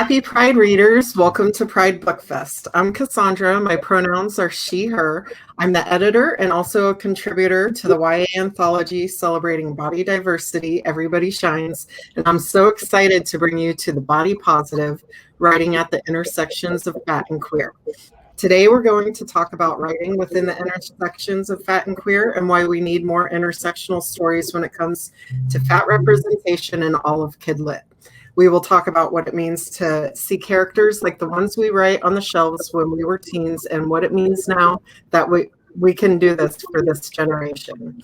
Happy Pride readers, welcome to Pride Book Fest. I'm Cassandra, my pronouns are she, her. I'm the editor and also a contributor to the YA anthology celebrating body diversity, Everybody Shines, and I'm so excited to bring you to the body positive, writing at the intersections of fat and queer. Today we're going to talk about writing within the intersections of fat and queer and why we need more intersectional stories when it comes to fat representation in all of kidlit. We will talk about what it means to see characters like the ones we write on the shelves when we were teens and what it means now that we can do this for this generation.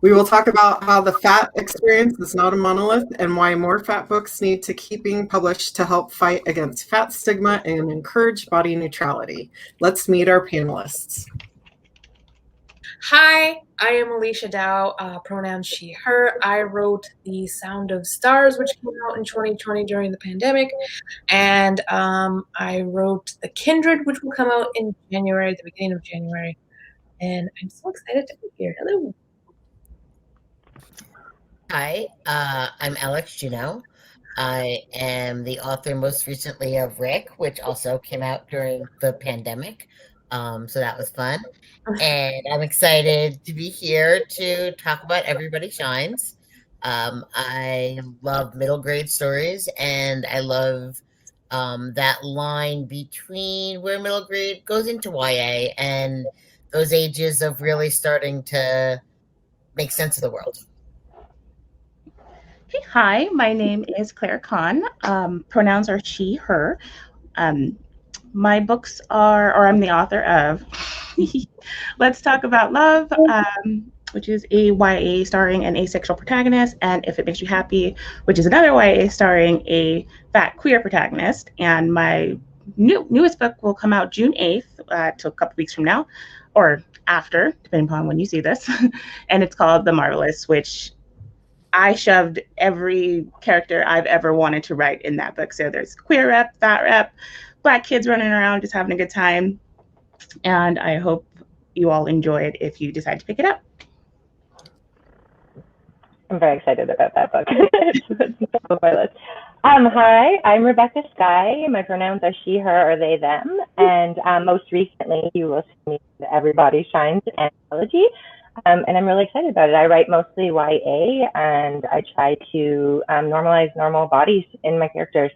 We will talk about how the fat experience is not a monolith and why more fat books need to keep being published to help fight against fat stigma and encourage body neutrality. Let's meet our panelists. Hi, I am Alechia Dow, pronouns she, her. I wrote The Sound of Stars, which came out in 2020 during the pandemic. And I wrote The Kindred, which will come out in January, at the beginning of January. And I'm so excited to be here. Hello. Hi, I'm Juneau. I am the author most recently of Rick, which also came out during the pandemic. So that was fun. And I'm excited to be here to talk about Everybody Shines. I love middle grade stories, and I love that line between where middle grade goes into YA and those ages of really starting to make sense of the world. Hey, hi, my name is Claire Kann. Pronouns are she, her. My books are, or I'm the author of Let's Talk About Love, which is a YA starring an asexual protagonist, and If It Makes You Happy, which is another YA starring a fat queer protagonist. And my newest book will come out June 8th, till a couple weeks from now, or after, depending upon when you see this. And it's called The Marvelous, which I shoved every character I've ever wanted to write in that book. So there's queer rep, fat rep, Black kids running around just having a good time. And I hope you all enjoy it if you decide to pick it up. I'm very excited about that book. It's on my list. Hi, I'm Rebecca Skye. My pronouns are she, her, or they, them. And most recently, you will see me in the Everybody Shines anthology. And I'm really excited about it. I write mostly YA, and I try to normalize normal bodies in my characters.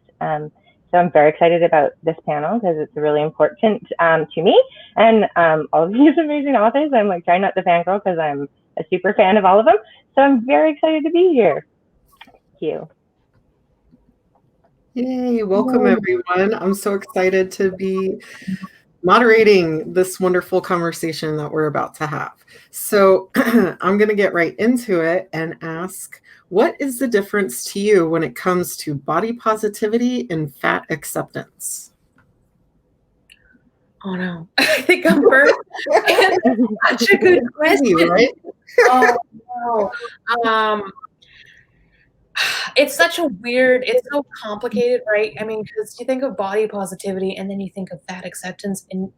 So I'm very excited about this panel because it's really important to me and all of these amazing authors. I'm like trying not to fangirl because I'm a super fan of all of them. So I'm very excited to be here. Thank you. Yay, welcome everyone. I'm so excited to be moderating this wonderful conversation that we're about to have. So I'm going to get right into it and ask, what is the difference to you when it comes to body positivity and fat acceptance? Oh no, I think I'm first. Such a good question, right? Oh no. It's such a weird, it's so complicated, right? I mean, because you think of body positivity and then you think of fat acceptance and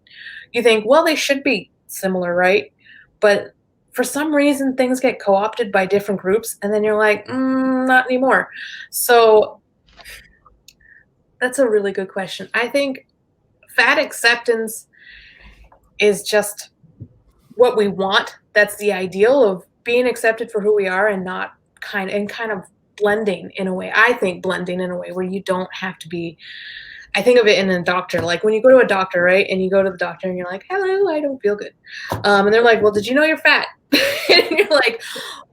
you think, well, they should be similar, right? But for some reason, things get co-opted by different groups and then you're like, not anymore. So that's a really good question. I think fat acceptance is just what we want. That's the ideal of being accepted for who we are and not kind of blending in a way. I think blending in a way where you don't have to be, I think of it in a doctor, like when you go to a doctor, right? And you go to the doctor and you're like, hello, I don't feel good. And they're like, well, did you know you're fat? And you're like,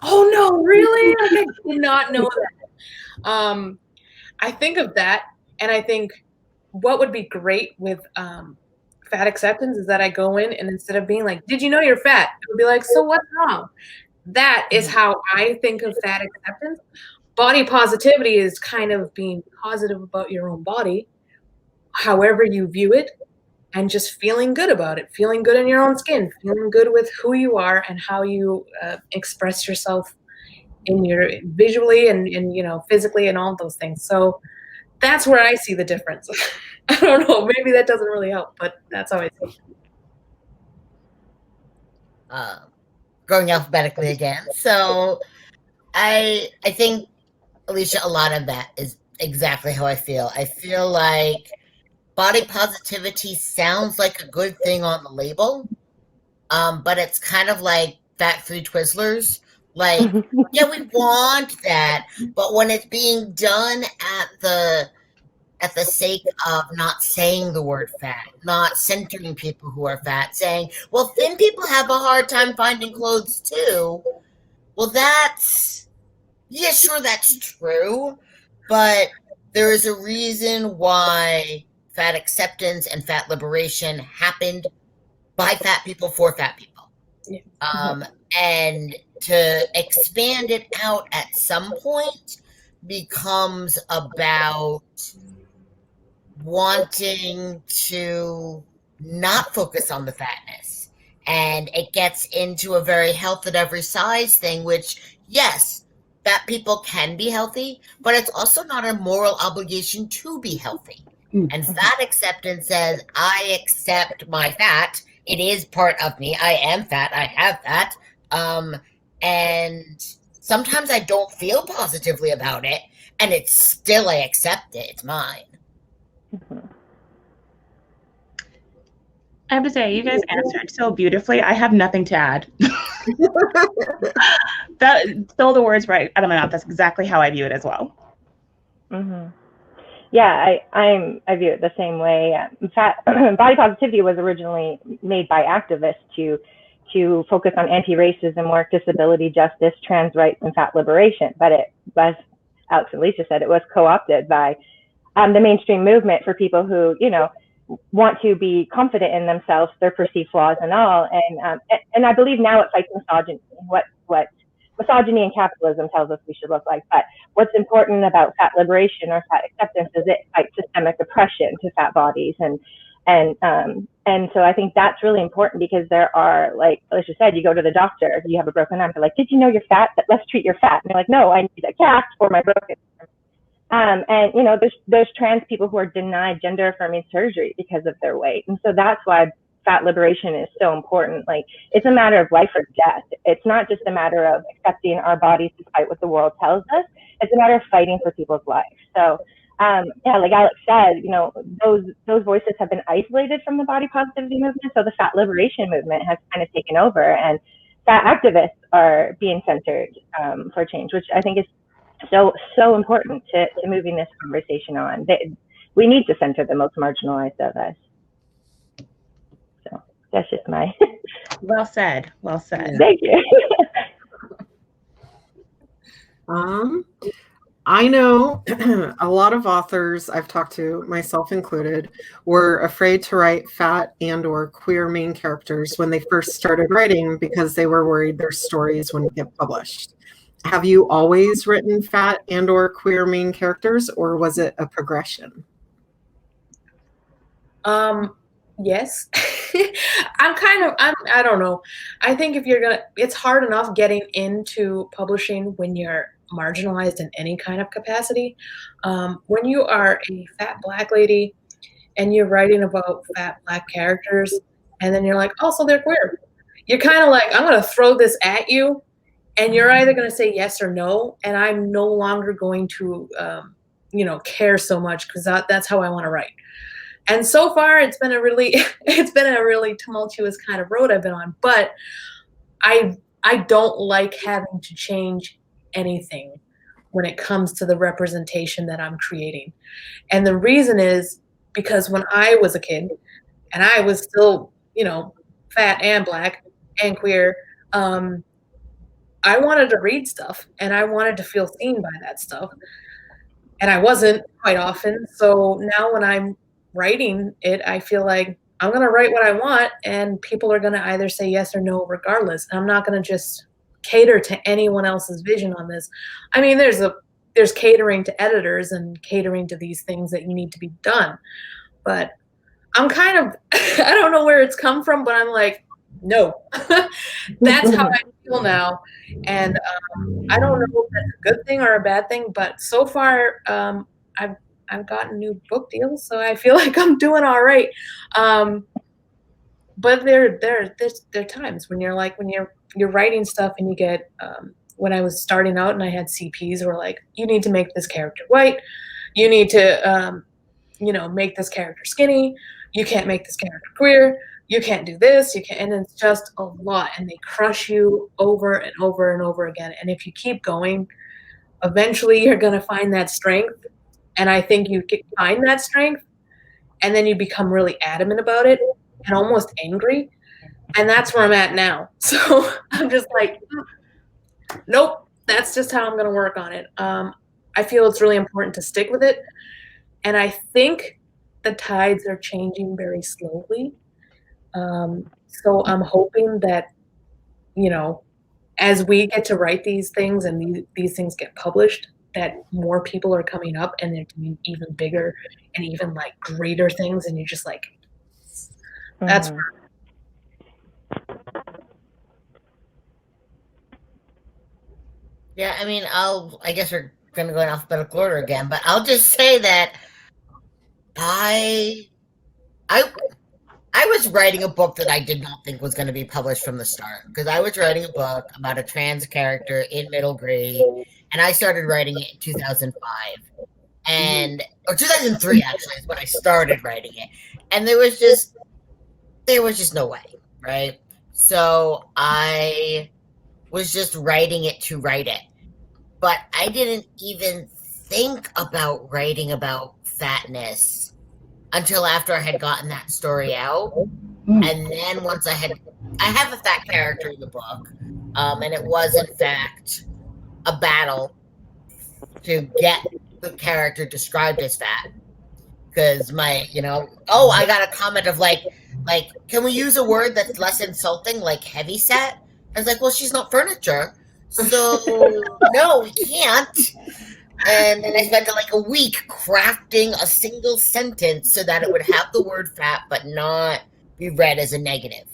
oh no, really? I did not know that. I think of that. And I think what would be great with fat acceptance is that I go in and instead of being like, did you know you're fat? It would be like, so what's wrong? That is how I think of fat acceptance. Body positivity is kind of being positive about your own body, however you view it, and just feeling good about it, feeling good in your own skin, feeling good with who you are and how you express yourself in your visually and physically and all those things. So that's where I see the difference. I don't know, maybe that doesn't really help, but that's how I see it. Going alphabetically again. So I think Alechia, a lot of that is exactly how I feel. I feel like body positivity sounds like a good thing on the label, but it's kind of like fat-free Twizzlers. Like, yeah, we want that, but when it's being done at the sake of not saying the word fat, not centering people who are fat, saying, well, thin people have a hard time finding clothes too. Well, yeah, sure, that's true, but there is a reason why fat acceptance and fat liberation happened by fat people for fat people. Yeah. And to expand it out at some point becomes about wanting to not focus on the fatness. And it gets into a very health at every size thing, which, yes, fat people can be healthy, but it's also not a moral obligation to be healthy. And fat acceptance says, I accept my fat. It is part of me. I am fat. I have fat. And sometimes I don't feel positively about it, and it's still, I accept it. It's mine. I have to say, you guys answered so beautifully. I have nothing to add. That stole the words right out of my mouth. That's exactly how I view it as well. Yeah, I view it the same way. Body positivity was originally made by activists to focus on anti-racism work, disability justice, trans rights, and fat liberation. But it, as Alex and Alechia said, it was co-opted by the mainstream movement for people who, you know, want to be confident in themselves, their perceived flaws and all. And I believe now it fights misogyny, what misogyny and capitalism tells us we should look like. But what's important about fat liberation or fat acceptance is it fights systemic oppression to fat bodies. And so I think that's really important, because there are, like Alechia said, you go to the doctor, you have a broken arm, they're like, did you know you're fat? Let's treat your fat. And they're like, no, I need a cast for my broken arm. And you know, there's trans people who are denied gender affirming surgery because of their weight. And so that's why fat liberation is so important. Like, it's a matter of life or death. It's not just a matter of accepting our bodies despite what the world tells us. It's a matter of fighting for people's lives. So yeah, like Alex said, you know, those voices have been isolated from the body positivity movement. So the fat liberation movement has kind of taken over, and fat activists are being centered for change, which I think is so important to moving this conversation on. We need to center the most marginalized of us. So that's just my Well said. Well said. Thank you. I know a lot of authors I've talked to, myself included, were afraid to write fat and or queer main characters when they first started writing because they were worried their stories wouldn't get published. Have you always written fat and or queer main characters, or was it a progression? Yes. I don't know. I think it's hard enough getting into publishing when you're marginalized in any kind of capacity. When you are a fat Black lady and you're writing about fat Black characters, and then you're like, oh, so they're queer. You're kind of like, I'm going to throw this at you, and you're either going to say yes or no, and I'm no longer going to, care so much, because that's how I want to write. And so far, it's been a really tumultuous kind of road I've been on. But I don't like having to change anything when it comes to the representation that I'm creating. And the reason is because when I was a kid, and I was still, fat and Black and queer, I wanted to read stuff, and I wanted to feel seen by that stuff. And I wasn't quite often. So now when I'm writing it, I feel like I'm going to write what I want, and people are going to either say yes or no regardless. And I'm not going to just cater to anyone else's vision on this. I mean, there's catering to editors and catering to these things that you need to be done. But I'm kind of, I don't know where it's come from, but I'm like, no, that's how I feel now. And I don't know if that's a good thing or a bad thing, but so far I've gotten new book deals, so I feel like I'm doing all right. But there are times when you're like, when you're writing stuff and you get when I was starting out and I had CPs who were like, you need to make this character white. You need to, make this character skinny. You can't make this character queer. You can't do this. You can't. And it's just a lot. And they crush you over and over and over again. And if you keep going, eventually you're going to find that strength. And I think you can find that strength. And then you become really adamant about it and almost angry. And that's where I'm at now. So I'm just like, nope, that's just how I'm going to work on it. I feel it's really important to stick with it. And I think the tides are changing very slowly. So I'm hoping that, as we get to write these things and these things get published, that more people are coming up and they're doing even bigger and even like greater things. And you're just like, that's Yeah, I mean, I guess we're going to go in alphabetical order again, but I'll just say that I was writing a book that I did not think was going to be published from the start, because I was writing a book about a trans character in middle grade, and I started writing it in 2005, or 2003 actually is when I started writing it, and there was just no way, right? So I was just writing it to write it, but I didn't even think about writing about fatness until after I had gotten that story out. And then once I have a fat character in the book, and it was in fact a battle to get the character described as fat, because I got a comment of like, can we use a word that's less insulting, like heavy set? I was like, well, she's not furniture, so no, we can't. And then I spent like a week crafting a single sentence so that it would have the word fat but not be read as a negative.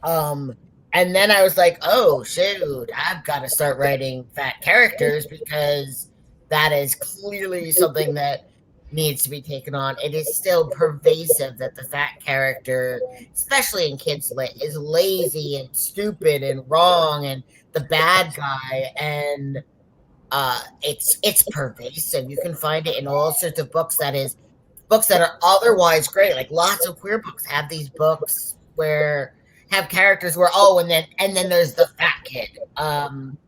And then I was like, oh shoot, I've got to start writing fat characters, because that is clearly something that needs to be taken on. It is still pervasive that the fat character, especially in kids lit, is lazy and stupid and wrong and the bad guy, and it's pervasive. You can find it in all sorts of books that are otherwise great. Like lots of queer books have these books where have characters where and then there's the fat kid. And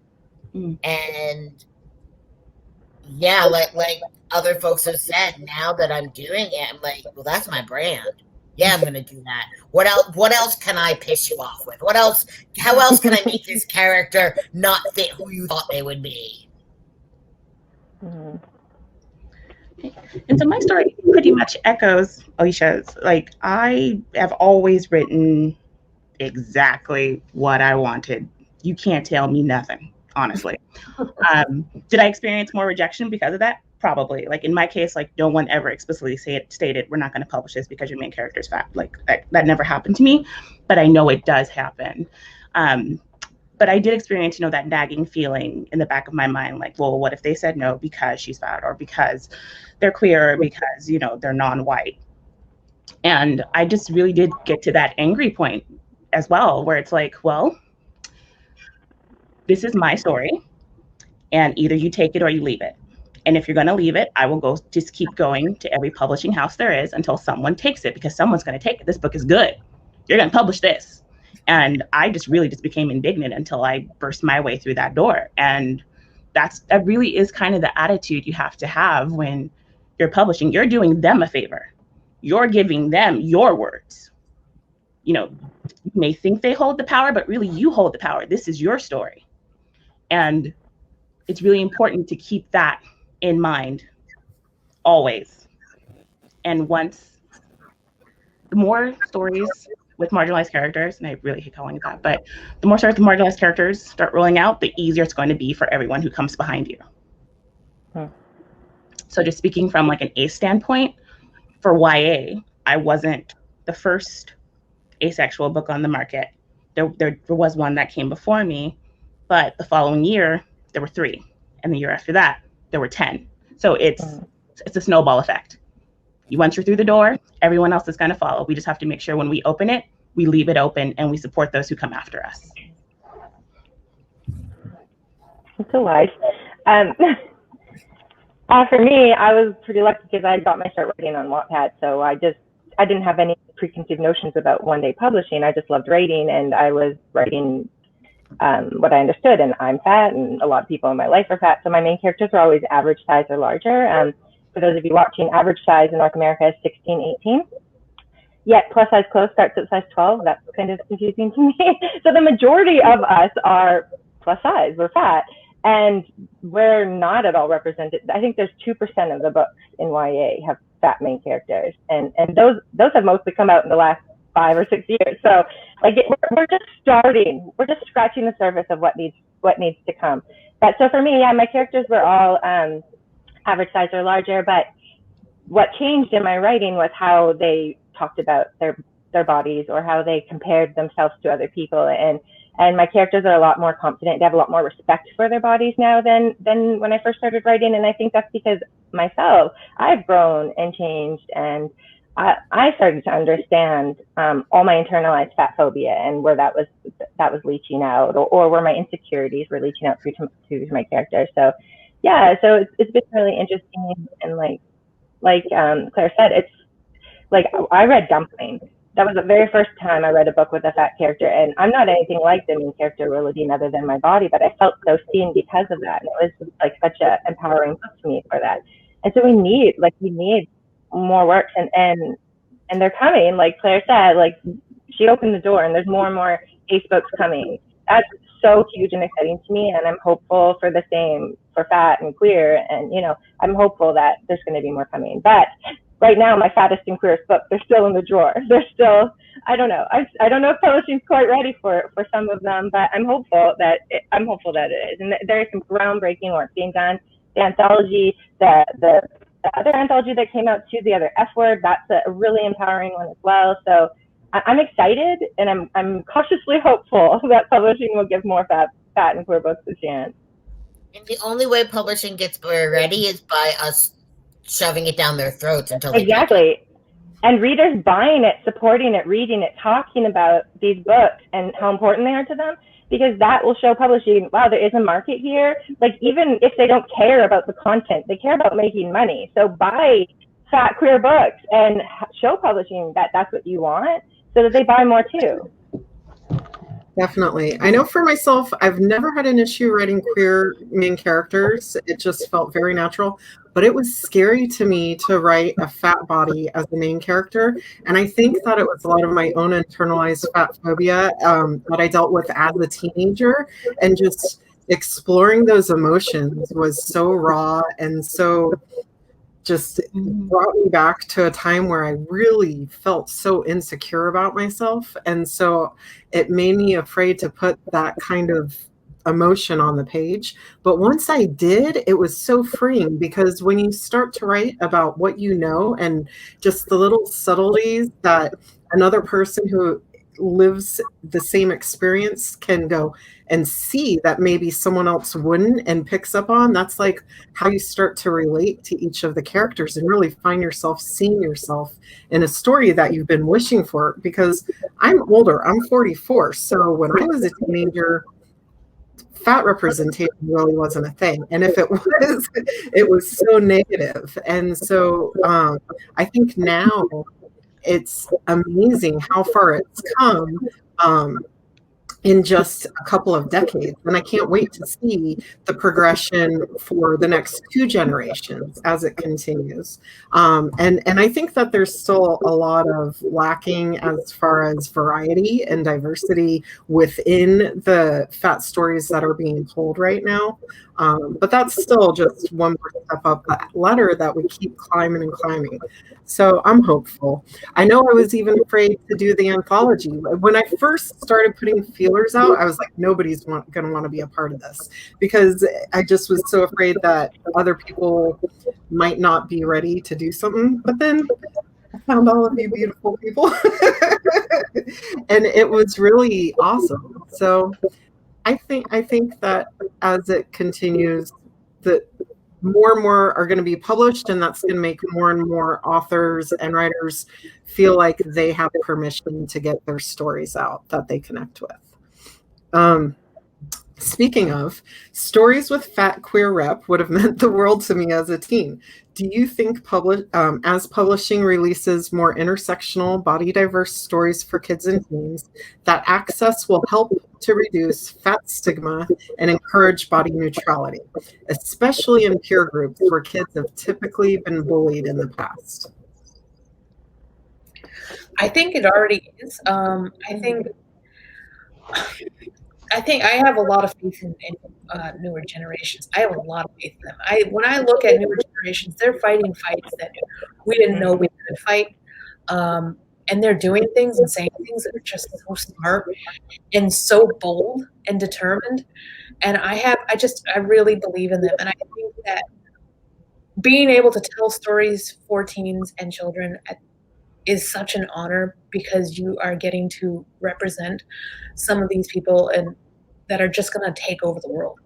yeah, like other folks have said, now that I'm doing it, I'm like, well, that's my brand. Yeah, I'm gonna do that. What else can I piss you off with? How else can I make this character not fit who you thought they would be? And so my story pretty much echoes Alecia's. Like, I have always written exactly what I wanted. You can't tell me nothing, honestly. Did I experience more rejection because of that? Probably. Like in my case, like no one ever explicitly stated, we're not going to publish this because your main character is fat. Like that never happened to me, but I know it does happen. But I did experience, that nagging feeling in the back of my mind, like, well, what if they said no because she's fat, or because they're queer, or because, they're non-white? And I just really did get to that angry point as well, where it's like, well, this is my story, and either you take it or you leave it. And if you're going to leave it, I will just keep going to every publishing house there is until someone takes it, because someone's going to take it. This book is good. You're going to publish this. And I just really became indignant until I burst my way through that door. And that really is kind of the attitude you have to have when you're publishing. You're doing them a favor. You're giving them your words. You may think they hold the power, but really you hold the power. This is your story. And it's really important to keep that in mind always. And once the more stories with marginalized characters, and I really hate calling it that, but the more stories with marginalized characters start rolling out, the easier it's going to be for everyone who comes behind you. So just speaking from like an ACE standpoint, for YA, I wasn't the first asexual book on the market. There was one that came before me, but the following year there were 3, and the year after that there were 10. So it's a snowball effect. Once you're through the door, everyone else is going to follow. We just have to make sure when we open it, we leave it open and we support those who come after us. so wise. For me, I was pretty lucky because I got my start writing on Wattpad, so I didn't have any preconceived notions about one-day publishing. I just loved writing, and I was writing what I understood, and I'm fat, and a lot of people in my life are fat, so my main characters are always average size or larger. For those of you watching, average size in North America is 16, 18. Yet plus size clothes starts at size 12. That's kind of confusing to me. So the majority of us are plus size, we're fat, and we're not at all represented. I think there's 2% of the books in YA have fat main characters, and those have mostly come out in the last 5 or 6 years. So like we're just starting, we're just scratching the surface of what needs to come. But so for me, yeah, my characters were all average size or larger, but what changed in my writing was how they talked about their bodies, or how they compared themselves to other people, and my characters are a lot more confident. They have a lot more respect for their bodies now than when I first started writing, and I think that's because myself, I've grown and changed, and I started to understand all my internalized fat phobia and where that was leaching out, or where my insecurities were leaching out through to my character. So yeah, so it's been really interesting, and like Claire said, it's like I read Dumpling. That was the very first time I read a book with a fat character, and I'm not anything like the main character Willadine other than my body, but I felt so seen because of that. And it was like such an empowering book to me for that. And so we need more works, and they're coming. Like Claire said, like she opened the door, and there's more and more ace books coming. That's so huge and exciting to me, and I'm hopeful for the same for fat and queer, and I'm hopeful that there's going to be more coming. But right now, my fattest and queerest books, they're still in the drawer. They're still, I don't know. I don't know if publishing's quite ready for some of them, but I'm hopeful that it is. And there is some groundbreaking work being done. The anthology, the other anthology that came out too, the other F word, that's a really empowering one as well. So I'm excited, and I'm cautiously hopeful that publishing will give more fat and queer books a chance. And the only way publishing gets ready is by us shoving it down their throats until they exactly. And readers buying it, supporting it, reading it, talking about these books and how important they are to them, because that will show publishing, wow, there is a market here. Like, even if they don't care about the content, they care about making money. So buy fat queer books and show publishing that that's what you want, so that they buy more too. Definitely. I know for myself, I've never had an issue writing queer main characters. It just felt very natural. But it was scary to me to write a fat body as the main character. And I think that it was a lot of my own internalized fat phobia that I dealt with as a teenager. And just exploring those emotions was so raw and so just brought me back to a time where I really felt so insecure about myself. And so it made me afraid to put that kind of emotion on the page. But once I did, it was so freeing, because when you start to write about what you know and just the little subtleties that another person who lives the same experience can go and see that maybe someone else wouldn't and picks up on, that's like how you start to relate to each of the characters and really find yourself seeing yourself in a story that you've been wishing for. Because I'm older, I'm 44, so when I was a teenager, fat representation really wasn't a thing, and if it was so negative. And so I think now it's amazing how far it's come in just a couple of decades. And I can't wait to see the progression for the next 2 generations as it continues. And I think that there's still a lot of lacking as far as variety and diversity within the fat stories that are being told right now. But that's still just one more step up that ladder that we keep climbing and climbing. So I'm hopeful. I know I was even afraid to do the anthology. When I first started putting feelers out, I was like, nobody's going to want to be a part of this, because I just was so afraid that other people might not be ready to do something. But then I found all of you beautiful people and it was really awesome. So I think that as it continues, that more and more are going to be published, and that's going to make more and more authors and writers feel like they have permission to get their stories out that they connect with. Speaking of, stories with fat queer rep would have meant the world to me as a teen. Do you think as publishing releases more intersectional, body diverse stories for kids and teens, that access will help to reduce fat stigma and encourage body neutrality, especially in peer groups where kids have typically been bullied in the past? I think it already is. I think I have a lot of faith in newer generations. I have a lot of faith in them. When I look at newer generations, they're fighting fights that we didn't know we could fight. And they're doing things and saying things that are just so smart and so bold and determined. And I really believe in them. And I think that being able to tell stories for teens and children is such an honor, because you are getting to represent some of these people and that are just going to take over the world.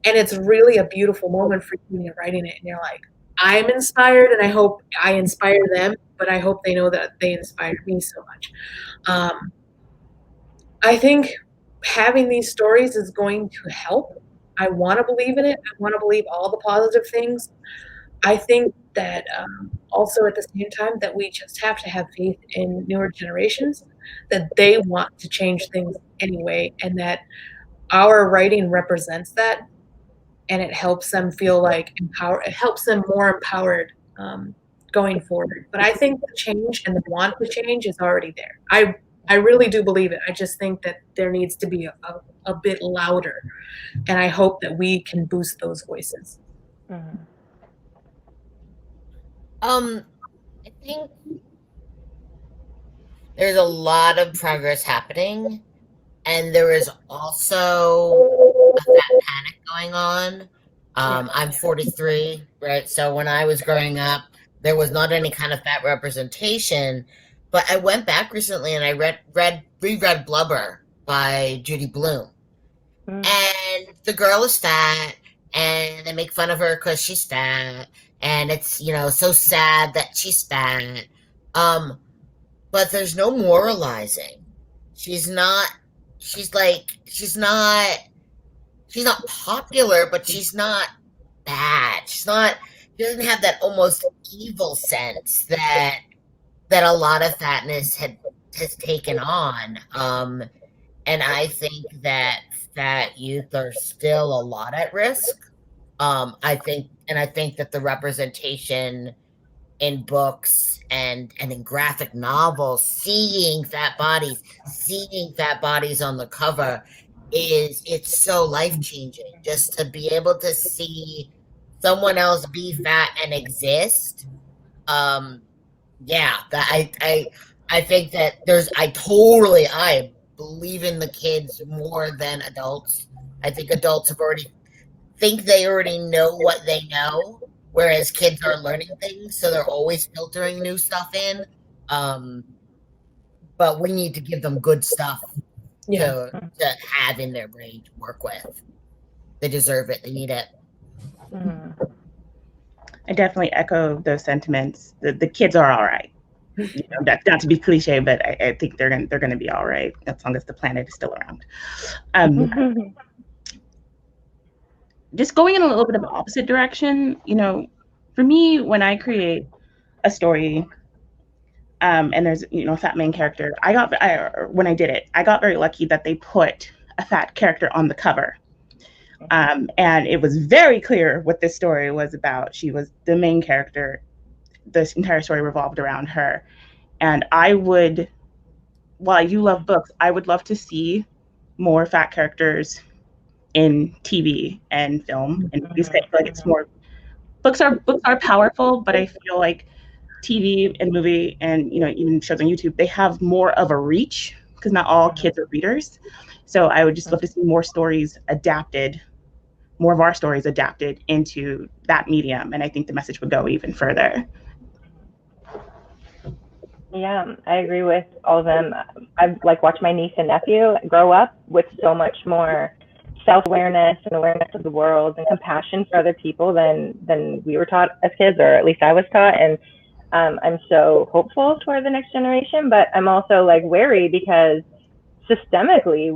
And it's really a beautiful moment for you when you're writing it and you're like, I'm inspired, and I hope I inspire them, but I hope they know that they inspired me so much. I think having these stories is going to help. I want to believe in it. I want to believe all the positive things. I think that also at the same time that we just have to have faith in newer generations, that they want to change things anyway, and that our writing represents that, and it helps them feel like empowered. It helps them more empowered going forward. But I think the change and the want to change is already there. I really do believe it. I just think that there needs to be a bit louder, and I hope that we can boost those voices. Mm-hmm. I think there's a lot of progress happening, and there is also a fat panic going on. I'm 43, right? So when I was growing up, there was not any kind of fat representation. But I went back recently and I reread Blubber by Judy Blume. And the girl is fat, and they make fun of her because she's fat, and it's, so sad that she's fat. But there's no moralizing. She's not popular, but she's not bad. She doesn't have that almost evil sense that a lot of fatness has taken on. And I think that fat youth are still a lot at risk. I think that the representation in books and in graphic novels, seeing fat bodies on the cover, it's so life-changing, just to be able to see someone else be fat and exist. I think that I believe in the kids more than adults. I think adults they already know what they know, whereas kids are learning things, so they're always filtering new stuff in. But we need to give them good stuff to have in their brain to work with. They deserve it. They need it. Mm-hmm. I definitely echo those sentiments. The kids are all right. That's not to be cliche, but I think they're going to be all right as long as the planet is still around. Just going in a little bit of the opposite direction, for me, when I create a story, and there's a fat main character, when I did it, I got very lucky that they put a fat character on the cover. And it was very clear what this story was about. She was the main character. This entire story revolved around her. And while I do love books, I would love to see more fat characters in TV and film and movies. I feel like it's more, books are powerful, but I feel like TV and movie and even shows on YouTube, they have more of a reach because not all kids are readers. So I would just love to see more of our stories adapted into that medium, and I think the message would go even further. Yeah, I agree with all of them. I've watched my niece and nephew grow up with so much more self-awareness and awareness of the world and compassion for other people than we were taught as kids, or at least I was taught. And I'm so hopeful toward the next generation, but I'm also wary because systemically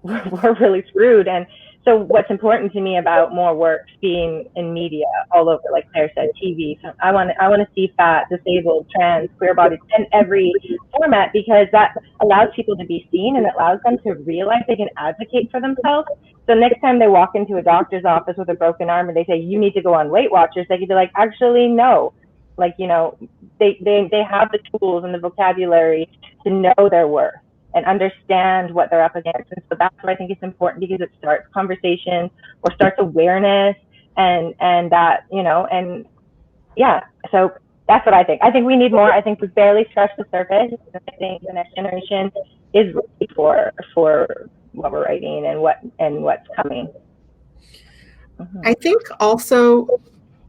we're really screwed. And so what's important to me about more works being in media all over, like Claire said, TV. So I want to see fat, disabled, trans, queer bodies in every format, because that allows people to be seen and it allows them to realize they can advocate for themselves. So next time they walk into a doctor's office with a broken arm and they say, you need to go on Weight Watchers, they could be like, actually, no. Like, you know, they have the tools and the vocabulary to know their worth and understand what they're up against. And so that's what I think is important, because it starts conversation or starts awareness and that, you know, and yeah, so that's what I think. I think we need more. I think we've barely scratched the surface. I think the next generation is ready for what we're writing and what's coming. I think also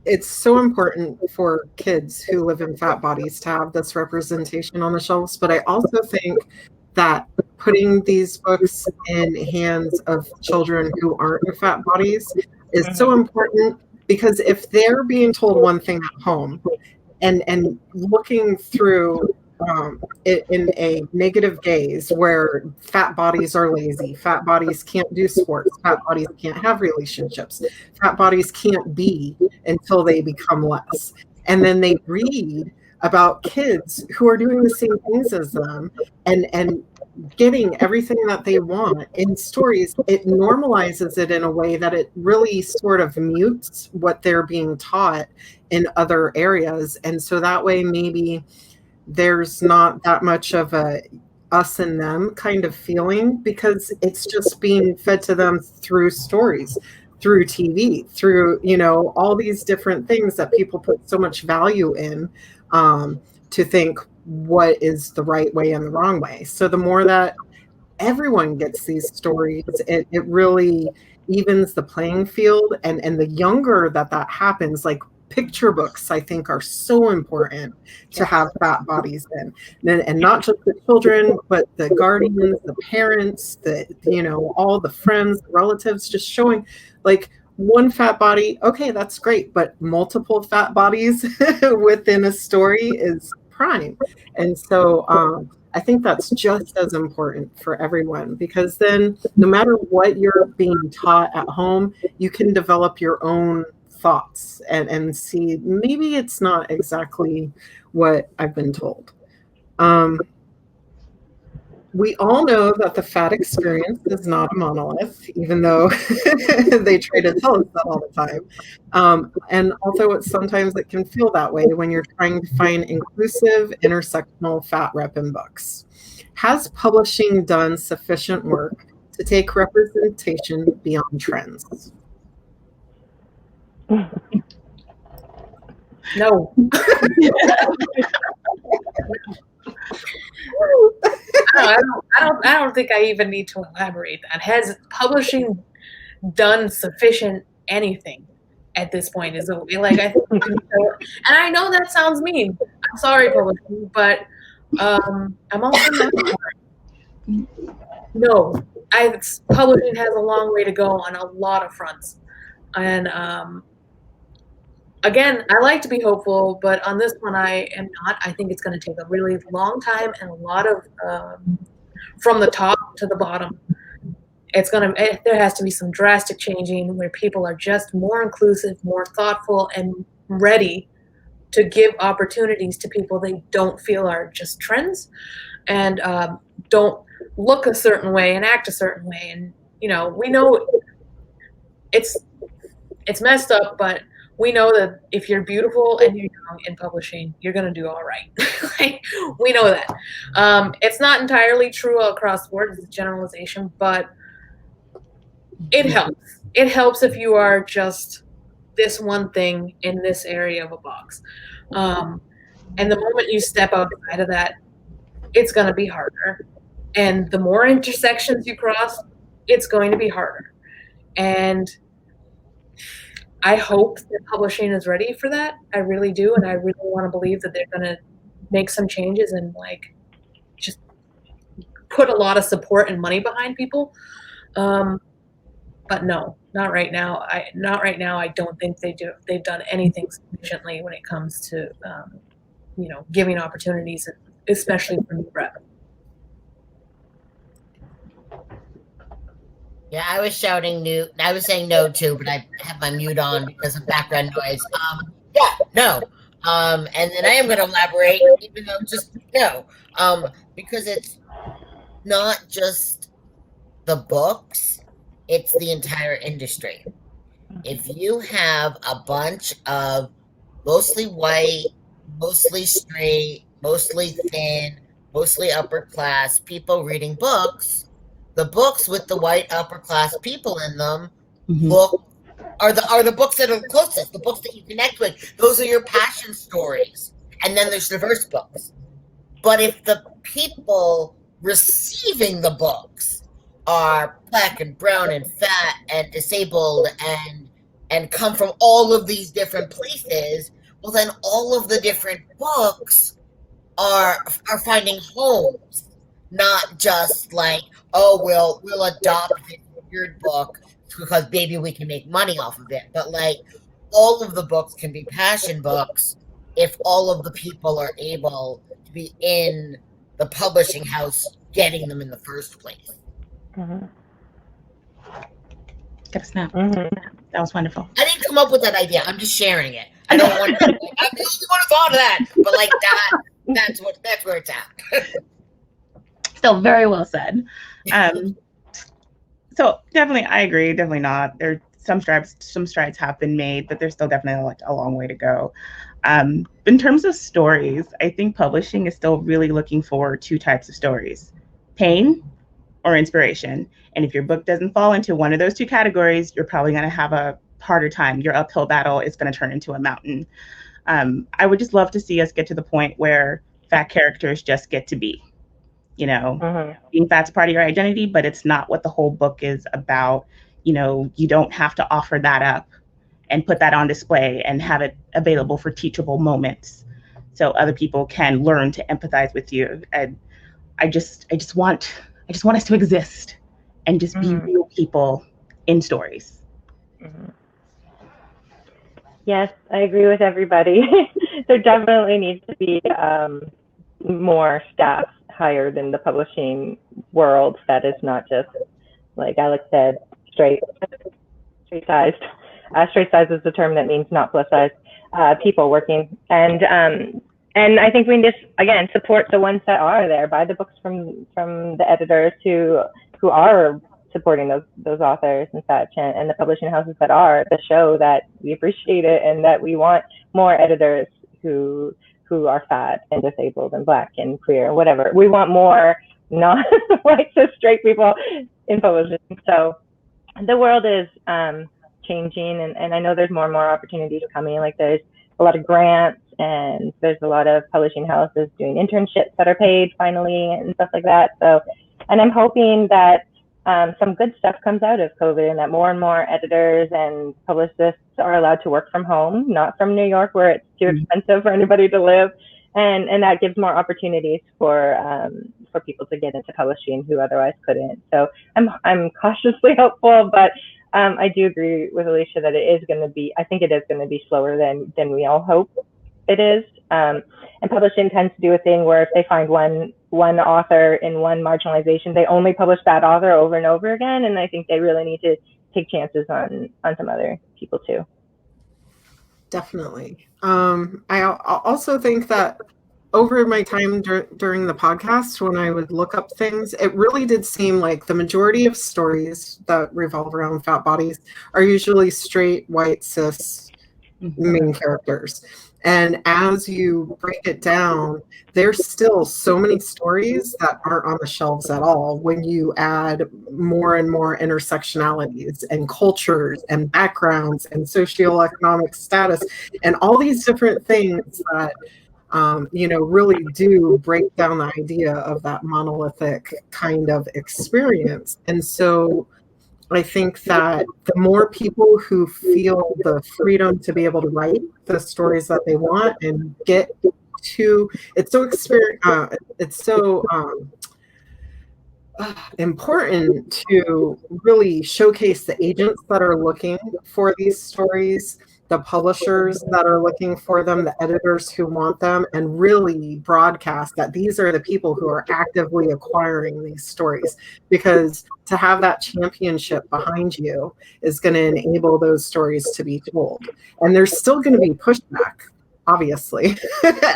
it's so important for kids who live in fat bodies to have this representation on the shelves, but I also think that putting these books in hands of children who aren't in fat bodies is so important, because if they're being told one thing at home and looking through it in a negative gaze where fat bodies are lazy, fat bodies can't do sports, fat bodies can't have relationships, fat bodies can't be until they become less. And then they read about kids who are doing the same things as them and getting everything that they want in stories. It normalizes it in a way that it really sort of mutes what they're being taught in other areas. And so that way maybe there's not that much of a us and them kind of feeling, because it's just being fed to them through stories, through TV, through, you know, all these different things that people put so much value in, to think what is the right way and the wrong way. So the more that everyone gets these stories, it really evens the playing field. And the younger that happens, like picture books, I think, are so important to have fat bodies in, and not just the children, but the guardians, the parents, the, you know, all the friends, relatives, just showing like one fat body. Okay, that's great, but multiple fat bodies within a story is prime. And so I think that's just as important for everyone, because then no matter what you're being taught at home, you can develop your own thoughts and see maybe it's not exactly what I've been told. We all know that the fat experience is not a monolith, even though they try to tell us that all the time. And although sometimes it can feel that way when you're trying to find inclusive, intersectional fat rep in books. Has publishing done sufficient work to take representation beyond trends? No. I don't think I even need to elaborate that. Has publishing done sufficient anything at this point? Is like, I think, and I know that sounds mean. I'm sorry, publishing, but I'm also not sorry. No, publishing has a long way to go on a lot of fronts, and again, I like to be hopeful, but on this one, I am not. I think it's going to take a really long time and a lot of, from the top to the bottom. There has to be some drastic changing where people are just more inclusive, more thoughtful, and ready to give opportunities to people they don't feel are just trends, and don't look a certain way and act a certain way. And, you know, we know it's messed up, but we know that if you're beautiful and you're young in publishing, you're going to do all right. Like, we know that. It's not entirely true across the board. It's a generalization, but it helps. It helps if you are just this one thing in this area of a box. And the moment you step outside of that, it's going to be harder. And the more intersections you cross, it's going to be harder. And I hope that publishing is ready for that. I really do. And I really want to believe that they're going to make some changes and like just put a lot of support and money behind people. But no, not right now. I don't think they've done anything sufficiently when it comes to, you know, giving opportunities, especially for new rep. Yeah, I was shouting new. I was saying no too, but I have my mute on because of background noise. Yeah, no. And then I am going to elaborate, even though just no. Because it's not just the books; it's the entire industry. If you have a bunch of mostly white, mostly straight, mostly thin, mostly upper class people reading books, the books with the white upper class people in them look are the books that are closest, the books that you connect with. Those are your passion stories. And then there's diverse books. But if the people receiving the books are black and brown and fat and disabled and come from all of these different places, well then all of the different books are finding homes, not just like, oh, we'll adopt this weird book because maybe we can make money off of it. But like all of the books can be passion books if all of the people are able to be in the publishing house getting them in the first place. Mm-hmm. Got a snap. Mm-hmm. That was wonderful. I didn't come up with that idea. I'm just sharing it. I don't want to. I'm the only one who thought of that. But like that, that's where it's at. Still very well said. So definitely, I agree. Definitely not. There some strides have been made, but there's still definitely like a long way to go. In terms of stories, I think publishing is still really looking for two types of stories: pain or inspiration. And if your book doesn't fall into one of those two categories, you're probably going to have a harder time. Your uphill battle is going to turn into a mountain. I would just love to see us get to the point where fat characters just get to be. You know, being fat's part of your identity, but it's not what the whole book is about. You know, you don't have to offer that up and put that on display and have it available for teachable moments so other people can learn to empathize with you. And I just want us to exist and just be real people in stories. Yes, I agree with everybody. There definitely needs to be more staff hired in the publishing world that is not just, like Alex said, straight sized. Straight size is the term that means not plus size people working. And I think we just, again, support the ones that are there. Buy the books from the editors who are supporting those authors and such, and the publishing houses that are, to show that we appreciate it and that we want more editors who are fat and disabled and black and queer, whatever. We want more non-white cis straight people in publishing. So the world is changing, and I know there's more and more opportunities coming. Like there's a lot of grants, and there's a lot of publishing houses doing internships that are paid finally and stuff like that. So, and I'm hoping that some good stuff comes out of COVID, and that more and more editors and publicists are allowed to work from home, not from New York where it's too expensive for anybody to live. And that gives more opportunities for people to get into publishing who otherwise couldn't. So I'm cautiously hopeful, but I do agree with Alechia that I think it is going to be slower than we all hope it is. And publishing tends to do a thing where if they find one author in one marginalization, they only publish that author over and over again. And I think they really need to take chances on some other people too. Definitely. I also think that over my time during the podcast, when I would look up things, it really did seem like the majority of stories that revolve around fat bodies are usually straight, white, cis main characters. And as you break it down, there's still so many stories that aren't on the shelves at all when you add more and more intersectionalities and cultures and backgrounds and socioeconomic status and all these different things that really do break down the idea of that monolithic kind of experience. And so I think that the more people who feel the freedom to be able to write the stories that they want and get to, it's so important to really showcase the agents that are looking for these stories the publishers that are looking for them, the editors who want them, and really broadcast that these are the people who are actively acquiring these stories. Because to have that championship behind you is going to enable those stories to be told. And there's still going to be pushback, obviously,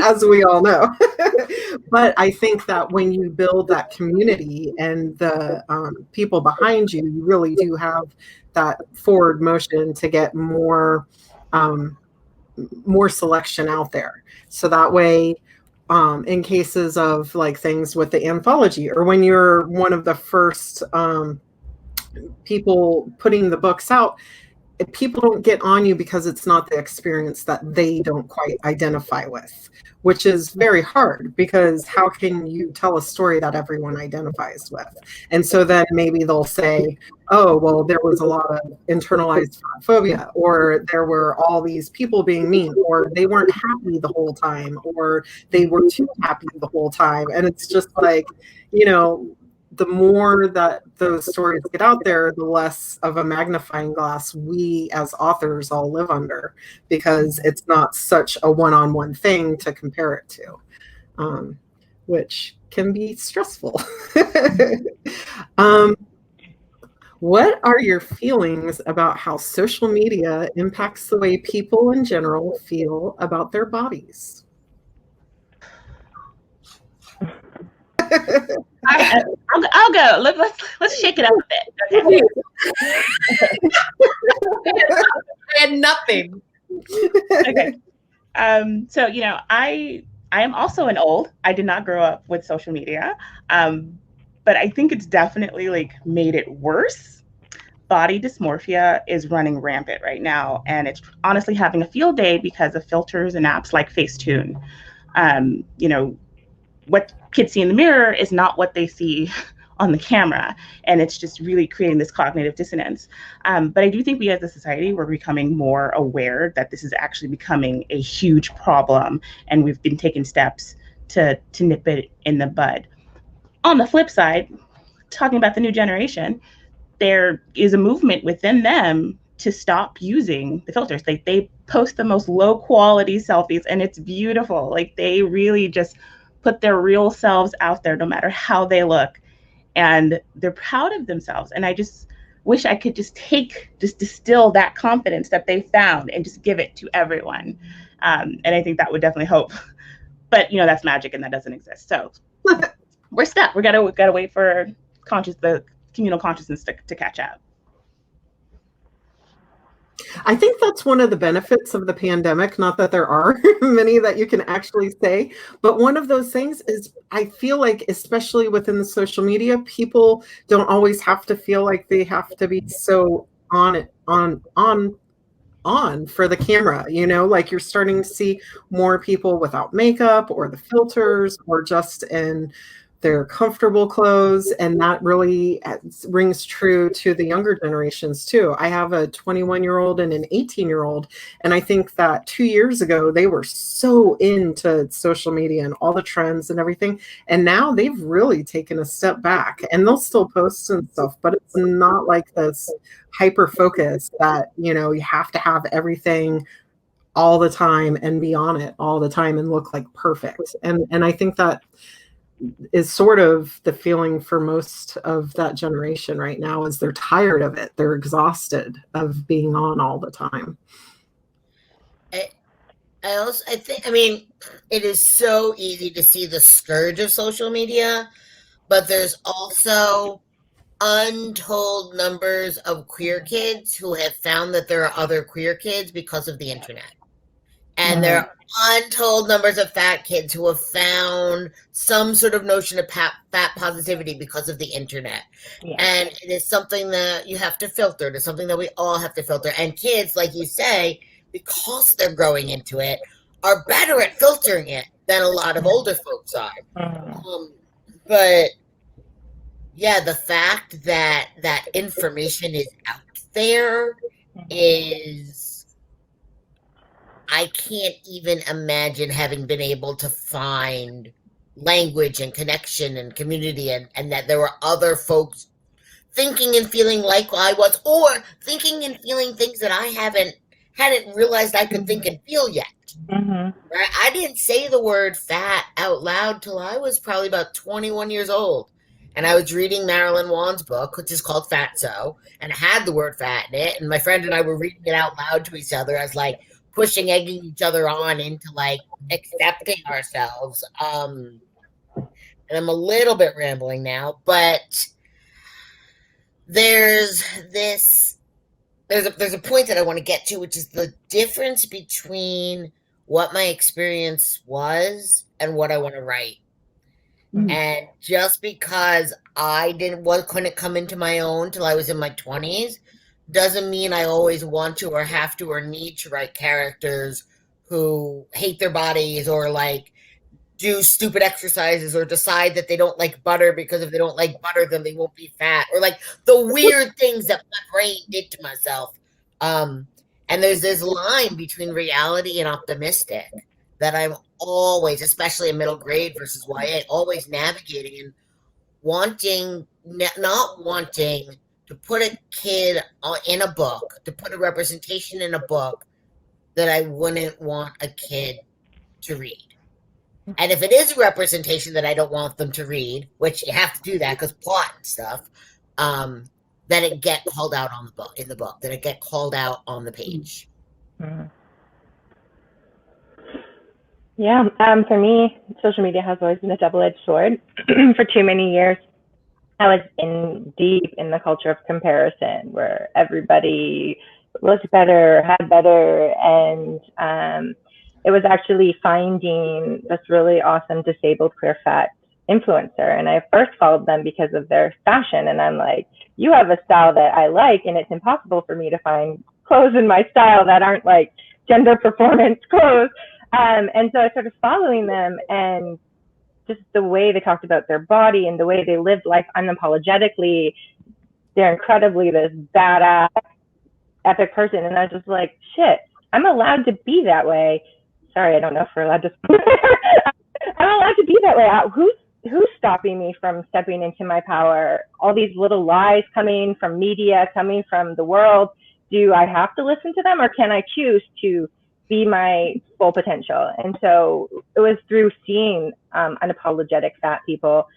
as we all know. But I think that when you build that community and the people behind you, you really do have that forward motion to get more selection out there. So that way, in cases of like things with the anthology, or when you're one of the first people putting the books out, people don't get on you because it's not the experience that they don't quite identify with, which is very hard, because how can you tell a story that everyone identifies with? And so then maybe they'll say, oh, well, there was a lot of internalized phobia, or there were all these people being mean, or they weren't happy the whole time, or they were too happy the whole time. And it's just like, you know, the more that those stories get out there, the less of a magnifying glass we as authors all live under, because it's not such a one-on-one thing to compare it to, which can be stressful. What are your feelings about how social media impacts the way people in general feel about their bodies? I'll go. Let's shake it up a bit. I had nothing. Okay. So, you know, I am also an old. I did not grow up with social media, but I think it's definitely like made it worse. Body dysmorphia is running rampant right now, and it's honestly having a field day because of filters and apps like Facetune. You know, what kids see in the mirror is not what they see on the camera, and it's just really creating this cognitive dissonance. But I do think we as a society, we're becoming more aware that this is actually becoming a huge problem, and we've been taking steps to nip it in the bud. On the flip side, talking about the new generation, there is a movement within them to stop using the filters. They post the most low quality selfies, and it's beautiful. Like, they really just put their real selves out there, no matter how they look. And they're proud of themselves. And I just wish I could just distill that confidence that they found and just give it to everyone. And I think that would definitely help. But, you know, that's magic, and that doesn't exist. So we're stuck. We gotta wait for the communal consciousness to catch up. I think that's one of the benefits of the pandemic. Not that there are many that you can actually say, but one of those things is, I feel like, especially within the social media, people don't always have to feel like they have to be so on for the camera, you know, like you're starting to see more people without makeup or the filters, or just in their comfortable clothes. And that really rings true to the younger generations too. I have a 21-year-old and an 18-year-old. And I think that 2 years ago, they were so into social media and all the trends and everything. And now they've really taken a step back, and they'll still post and stuff, but it's not like this hyper focus that, you know, you have to have everything all the time and be on it all the time and look like perfect. And I think that is sort of the feeling for most of that generation right now, is they're tired of it. They're exhausted of being on all the time. I think, I mean, it is so easy to see the scourge of social media, but there's also untold numbers of queer kids who have found that there are other queer kids because of the internet. And there are untold numbers of fat kids who have found some sort of notion of fat positivity because of the internet. Yeah. And it is something that you have to filter. It is something that we all have to filter. And kids, like you say, because they're growing into it, are better at filtering it than a lot of older folks are. But yeah, the fact that that information is out there is, I can't even imagine having been able to find language and connection and community, and that there were other folks thinking and feeling like I was, or thinking and feeling things that I haven't hadn't realized I could think and feel yet. Mm-hmm. Right? I didn't say the word fat out loud till I was probably about 21 years old. And I was reading Marilyn Wan's book, which is called Fatso, and it had the word fat in it. And my friend and I were reading it out loud to each other as like pushing, egging each other on into like accepting ourselves. And I'm a little bit rambling now, but there's a point that I want to get to, which is the difference between what my experience was and what I want to write. Mm-hmm. And just because I couldn't come into my own till I was in my 20s doesn't mean I always want to or have to or need to write characters who hate their bodies or like do stupid exercises or decide that they don't like butter because if they don't like butter, then they won't be fat, or like the weird things that my brain did to myself. And there's this line between reality and optimistic that I'm always, especially in middle grade versus YA, always navigating and not wanting to put a kid in a book, to put a representation in a book that I wouldn't want a kid to read. And if it is a representation that I don't want them to read, which you have to do that because plot and stuff, then it get called out in the book, that it get called out on the page. Mm-hmm. Yeah, for me, social media has always been a double-edged sword. For too many years, I was deep in the culture of comparison, where everybody looked better, had better, and it was actually finding this really awesome disabled queer fat influencer. And I first followed them because of their fashion. And I'm like, you have a style that I like, and it's impossible for me to find clothes in my style that aren't like gender performance clothes. And so I started following them, and just the way they talked about their body and the way they lived life unapologetically, they're incredibly this badass, epic person. And I was just like, shit, I'm allowed to be that way. Sorry, I don't know if we're allowed to. I'm allowed to be that way. Who's stopping me from stepping into my power? All these little lies coming from media, coming from the world. Do I have to listen to them, or can I choose to be my full potential? And so it was through seeing unapologetic fat people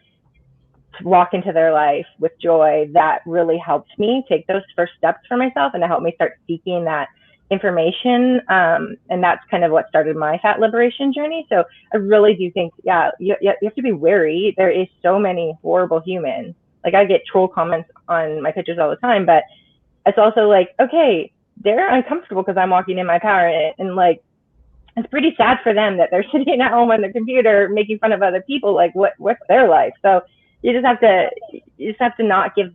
walk into their life with joy that really helped me take those first steps for myself, and to help me start seeking that information. And that's kind of what started my fat liberation journey. So I really do think, yeah, you have to be wary. There is so many horrible humans. Like, I get troll comments on my pictures all the time, but it's also like, okay, they're uncomfortable because I'm walking in my power, and like, it's pretty sad for them that they're sitting at home on their computer making fun of other people. Like, what's their life? So you just have to not give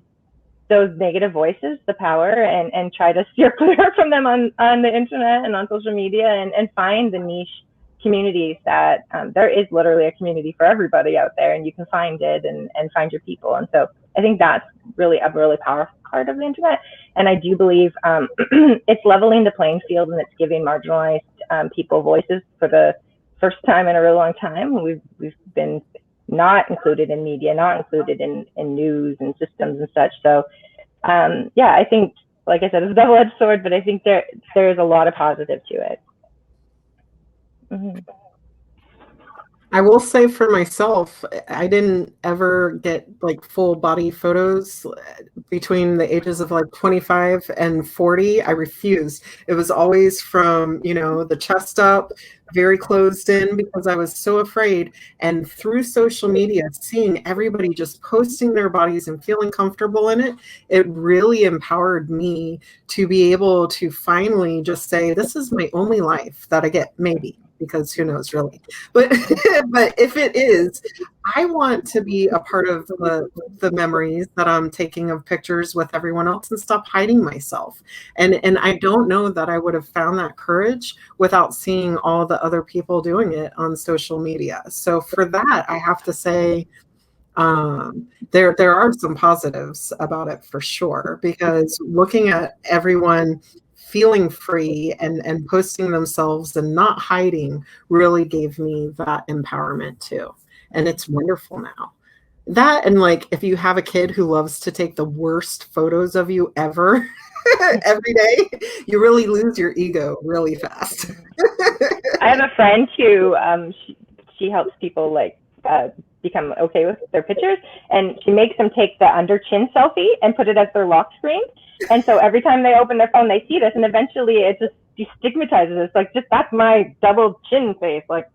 those negative voices the power, and try to steer clear from them on the internet and on social media, and find the niche communities that there is literally a community for everybody out there, and you can find it and find your people. And so I think that's really a really powerful part of the internet. And I do believe it's leveling the playing field, and it's giving marginalized people voices for the first time in a really long time. We've been not included in media, not included in news and systems and such. So yeah, I think, like I said, it's a double-edged sword, but I think there's a lot of positive to it. Mm-hmm. I will say for myself, I didn't ever get like full body photos between the ages of like 25 and 40. I refused. It was always from, the chest up, very closed in, because I was so afraid. And through social media, seeing everybody just posting their bodies and feeling comfortable in it, it really empowered me to be able to finally just say, this is my only life that I get, maybe. Because who knows, really. But if it is, I want to be a part of the memories that I'm taking of pictures with everyone else, and stop hiding myself. And I don't know that I would have found that courage without seeing all the other people doing it on social media. So for that, I have to say, there are some positives about it for sure, because looking at everyone feeling free and posting themselves and not hiding really gave me that empowerment too. And it's wonderful now. That, and like, if you have a kid who loves to take the worst photos of you ever, every day, you really lose your ego really fast. I have a friend who she helps people like become okay with their pictures, and she makes them take the under chin selfie and put it as their lock screen. And so every time they open their phone, they see this, and eventually it just destigmatizes it. It's like, just that's my double chin face. Like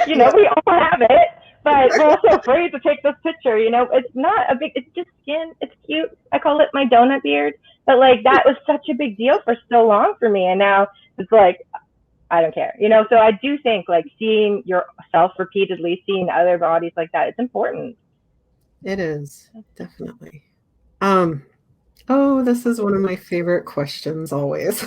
you know, we all have it, but we're also afraid to take this picture. You know, it's not a big. It's just skin. It's cute. I call it my donut beard. But like that was such a big deal for so long for me, and now it's like, I don't care, you know. So I do think like seeing yourself repeatedly, seeing other bodies like that, it's important. It is, definitely. Oh, this is one of my favorite questions always.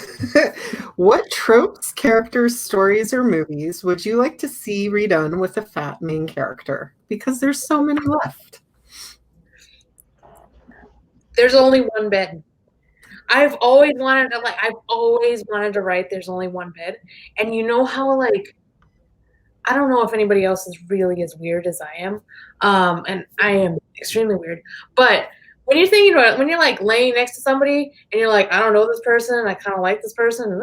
What tropes, characters, stories, or movies would you like to see redone with a fat main character? Because there's so many left. There's only one bed. I've always wanted to write There's Only One Bed. And you know how, like, I don't know if anybody else is really as weird as I am. And I am extremely weird. But when you're thinking about it, when you're like laying next to somebody and you're like, I don't know this person, and I kind of like this person,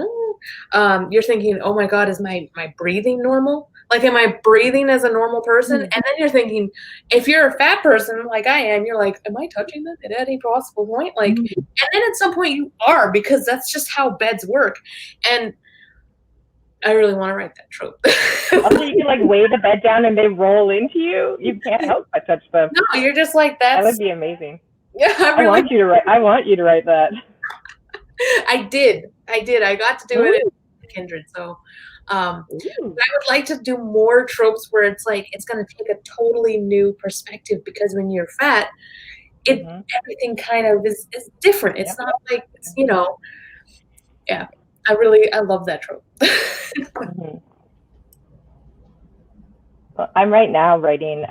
you're thinking, oh my God, is my breathing normal? Like, am I breathing as a normal person? And then you're thinking, if you're a fat person like I am, you're like, am I touching them at any possible point? Like, and then at some point you are, because that's just how beds work. And I really want to write that trope. Also, you can like weigh the bed down and they roll into you. You can't help but touch them. No, you're just like, that would be amazing. Yeah, I want you to write that. I did. I got to do it in Kindred. So I would like to do more tropes where it's like it's going to take a totally new perspective, because when you're fat, everything kind of is different. It's not like it's, you know. Yeah, I love that trope. Well, I'm right now writing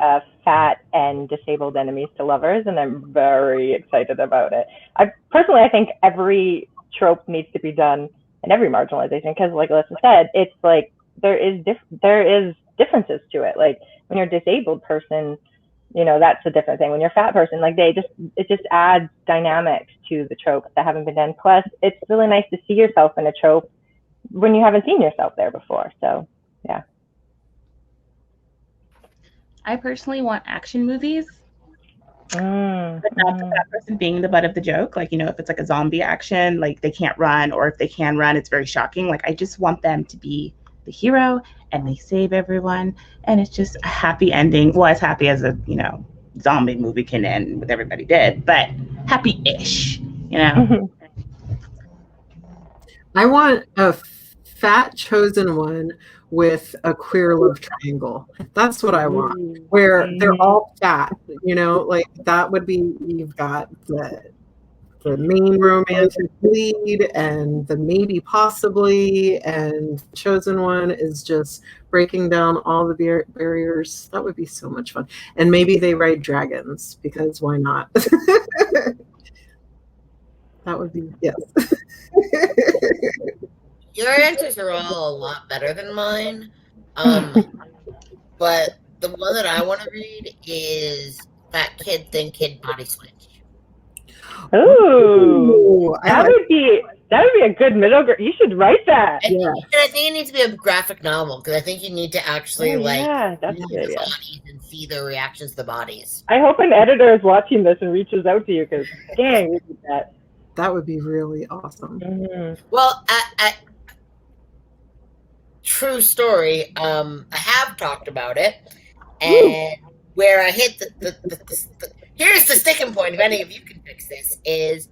fat and disabled enemies to lovers, and I'm very excited about it. I think every trope needs to be done in every marginalization, because like Alyssa said, it's like there is differences to it. Like when you're a disabled person, you know, that's a different thing. When you're a fat person, like it just adds dynamics to the tropes that haven't been done. Plus, it's really nice to see yourself in a trope when you haven't seen yourself there before. So yeah. I personally want action movies, but not the fat person being the butt of the joke. Like, you know, if it's like a zombie action, like they can't run, or if they can run, it's very shocking. Like, I just want them to be the hero and they save everyone, and it's just a happy ending. Well, as happy as a, you know, zombie movie can end with everybody dead, but happy-ish, you know. I want a fat chosen one with a queer love triangle. That's what I want, where they're all fat, you know, like that would be, you've got the main romantic lead and the maybe possibly, and the chosen one is just breaking down all the barriers. That would be so much fun. And maybe they ride dragons, because why not? That would be, yes. Your answers are all a lot better than mine. But the one that I want to read is Fat Kid, Thin Kid Body Switch. Ooh, that would be a good middle grade. You should write that. And I think it needs to be a graphic novel, because I think you need to actually that's see good, the bodies and see the reactions to the bodies. I hope an editor is watching this and reaches out to you, because dang, you did that. That would be really awesome. Well, true story. I have talked about it, and where I hit the here's the sticking point. If any of you can fix this, is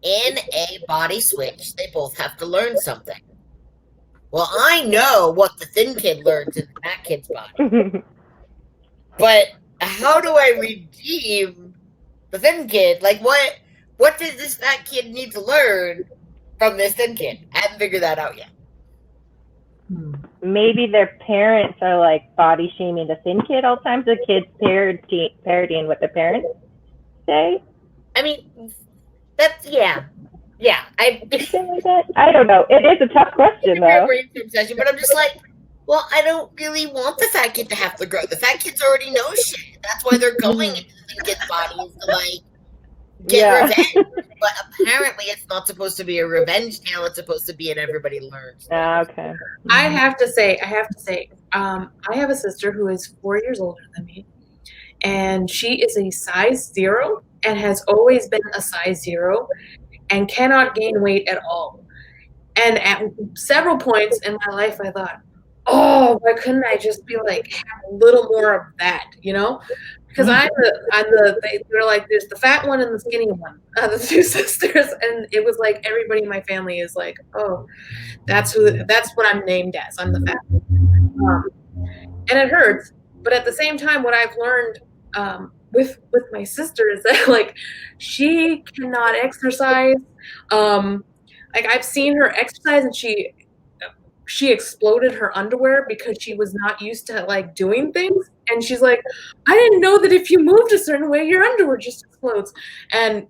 in a body switch, they both have to learn something. Well, I know what the thin kid learns in the fat kid's body, but how do I redeem the thin kid? Like, what does this fat kid need to learn from this thin kid? I haven't figured that out yet. Maybe their parents are like body shaming the thin kid all the time. The kids parodying what the parents say. I mean, that's yeah. I don't know. It is a tough question though. But I'm just like, well, I don't really want the fat kid to have to grow. The fat kids already know shit. That's why they're going into the thin kid's bodies to like get revenge. But apparently it's not supposed to be a revenge tale. It's supposed to be an everybody learns. Okay. I have to say, I have a sister who is 4 years older than me, and she is a size 0 and has always been a size 0 and cannot gain weight at all. And at several points in my life, I thought, oh, why couldn't I just be like, have a little more of that, you know? Because they're like, there's the fat one and the skinny one, the two sisters. And it was like, everybody in my family is like, oh, that's what I'm named as. I'm the fat one. And it hurts. But at the same time, what I've learned with my sister is that, like, she cannot exercise. Like, I've seen her exercise, and she exploded her underwear because she was not used to, like, doing things. And she's like, I didn't know that if you moved a certain way, your underwear just explodes. And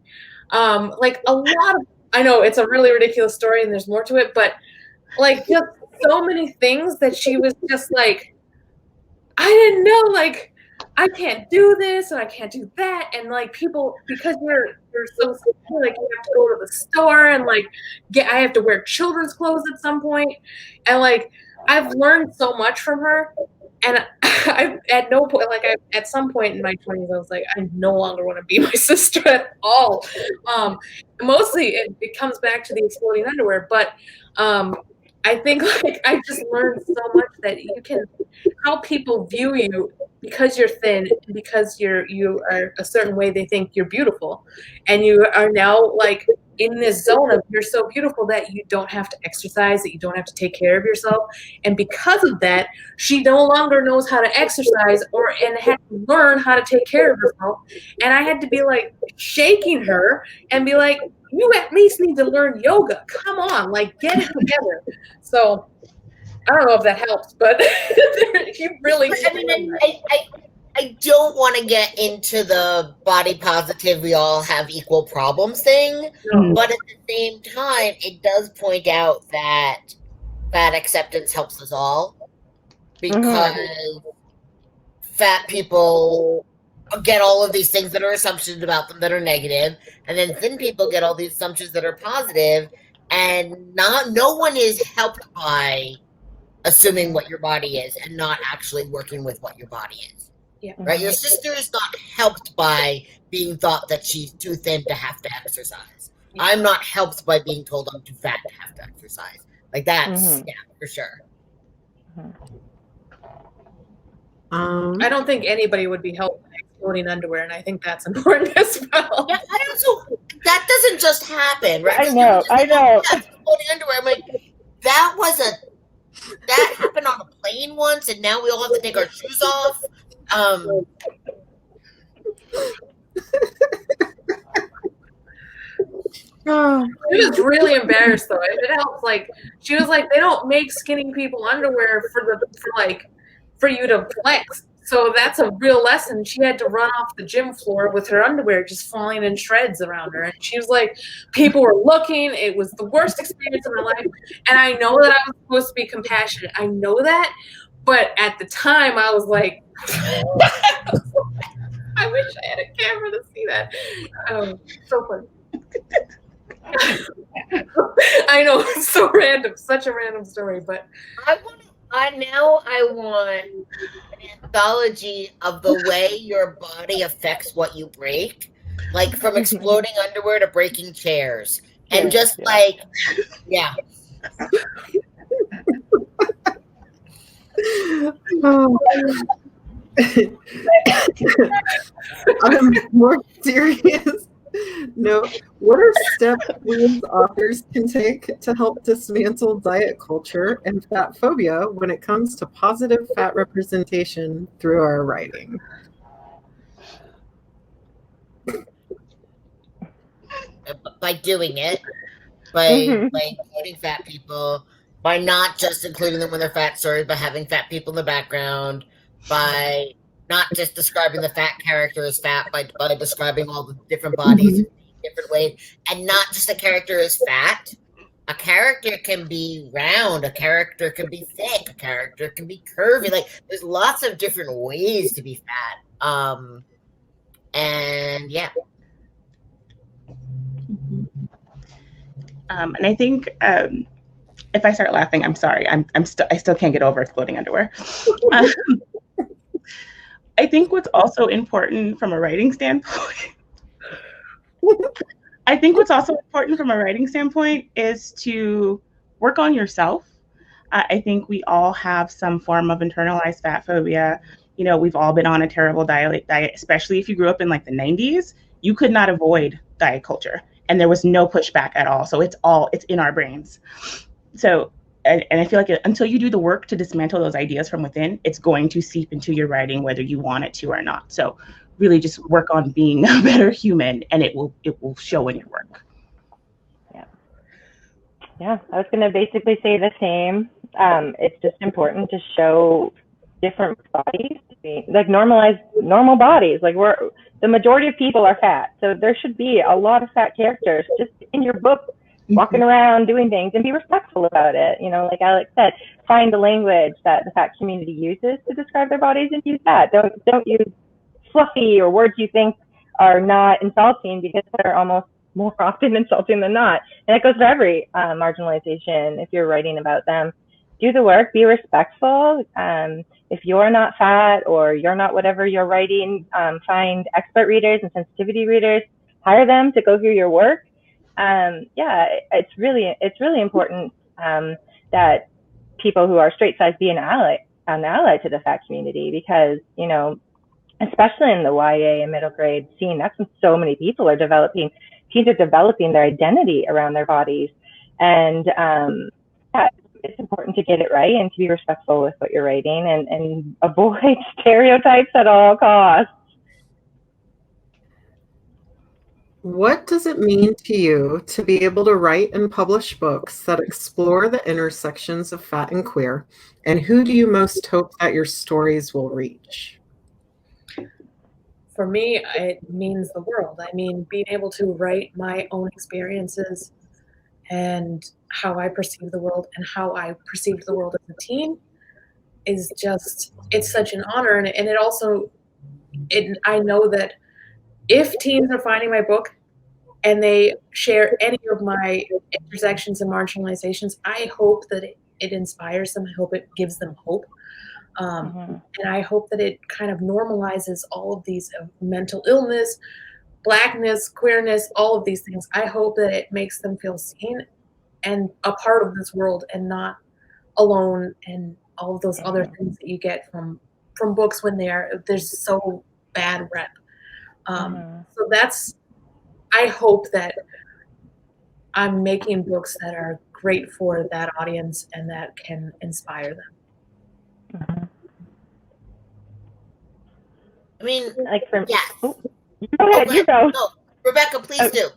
like, a lot of, I know it's a really ridiculous story and there's more to it, but like, just so many things that she was just like, I didn't know, like, I can't do this and I can't do that. And like, people, because you're so skinny, like, you have to go to the store and like I have to wear children's clothes at some point. And like, I've learned so much from her. And I at no point, like, at some point in my 20s, I was like, I no longer want to be my sister at all. Mostly it comes back to the exploding underwear, but I think, like, I just learned so much that how people view you because you're thin, because you are a certain way, they think you're beautiful. And you are now, like, in this zone of you're so beautiful that you don't have to exercise, that you don't have to take care of yourself. And because of that, she no longer knows how to exercise and had to learn how to take care of herself. And I had to be like shaking her and be like, you at least need to learn yoga. Come on, like, get it together. So I don't know if that helps, but you really. I mean, I don't want to get into the body positive, we all have equal problems thing, but at the same time, it does point out that fat acceptance helps us all, because fat people get all of these things that are assumptions about them that are negative, and then thin people get all these assumptions that are positive, and no one is helped by assuming what your body is and not actually working with what your body is. Yeah. Right? Your sister is not helped by being thought that she's too thin to have to exercise. Yeah. I'm not helped by being told I'm too fat to have to exercise. Like, that's, yeah, for sure. I don't think anybody would be helped by exploding underwear, and I think that's important as well. Yeah, that doesn't just happen, right? I know. Exploding underwear, I'm like, that happened on a plane once, and now we all have to take our shoes off. She was really embarrassed, though. It helps. Like, she was like, they don't make skinny people underwear for you to flex. So that's a real lesson. She had to run off the gym floor with her underwear just falling in shreds around her. And she was like, people were looking. It was the worst experience of my life. And I know that I was supposed to be compassionate. I know that. But at the time, I was like, I wish I had a camera to see that. So funny. I know, it's so random, such a random story, but I want an anthology of the way your body affects what you break, like from exploding underwear to breaking chairs, and yeah. On a more serious note, what are steps we authors can take to help dismantle diet culture and fat phobia when it comes to positive fat representation through our writing? By doing it, by including fat people, by not just including them when they're fat stories, by having fat people in the background, by not just describing the fat character as fat, by describing all the different bodies in different ways, and not just a character as fat. A character can be round, a character can be thick, a character can be curvy. Like, there's lots of different ways to be fat. And yeah. And I think if I start laughing, I'm sorry. I still can't get over exploding underwear. I think what's also important from a writing standpoint. Is to work on yourself. I think we all have some form of internalized fat phobia. You know, we've all been on a terrible diet, especially if you grew up in like the 90s. You could not avoid diet culture, and there was no pushback at all. So it's in our brains. So, and I feel like until you do the work to dismantle those ideas from within, it's going to seep into your writing, whether you want it to or not. So really just work on being a better human, and it will show in your work. Yeah, I was going to basically say the same. It's just important to show different bodies, like normal bodies. Like the majority of people are fat, so there should be a lot of fat characters just in your book, walking around doing things, and be respectful about it. You know, like Alex said, find the language that the fat community uses to describe their bodies and use that. Don't use fluffy or words you think are not insulting, because they're almost more often insulting than not. And it goes for every marginalization. If you're writing about them, do the work, be respectful. If you're not fat or you're not whatever you're writing, find expert readers and sensitivity readers, hire them to go through your work. It's really important that people who are straight size be an ally to the fat community, because, you know, especially in the YA and middle grade scene, that's when so many people are developing their identity around their bodies. And it's important to get it right and to be respectful with what you're writing, and avoid stereotypes at all costs. What does it mean to you to be able to write and publish books that explore the intersections of fat and queer? And who do you most hope that your stories will reach? For me, it means the world. I mean, being able to write my own experiences and how I perceive the world and how I perceived the world as a teen is just, it's such an honor. And it also, I know that if teens are finding my book and they share any of my intersections and marginalizations, I hope that it inspires them. I hope it gives them hope. And I hope that it kind of normalizes all of these mental illness, Blackness, queerness, all of these things. I hope that it makes them feel seen and a part of this world and not alone, and all of those other things that you get from books when there's so bad rep. So I hope that I'm making books that are great for that audience and that can inspire them. I mean, like for yes. Go ahead, you go. No, Rebecca, please do.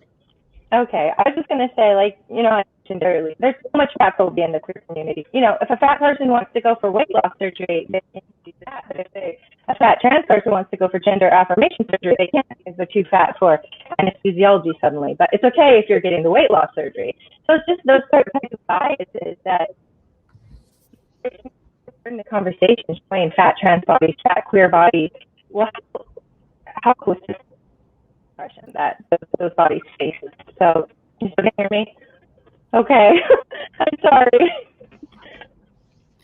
Okay, I was just going to say, like, you know, I mentioned earlier, there's so much fat phobia in the queer community. You know, if a fat person wants to go for weight loss surgery, they can do that. But if a fat trans person wants to go for gender affirmation surgery, they can't, because they're too fat for anesthesiology suddenly. But it's okay if you're getting the weight loss surgery. So it's just those certain types of biases that in the conversation, showing fat trans bodies, fat queer bodies, how close to expression that those bodies faces. So, can you still hear me? Okay. I'm sorry.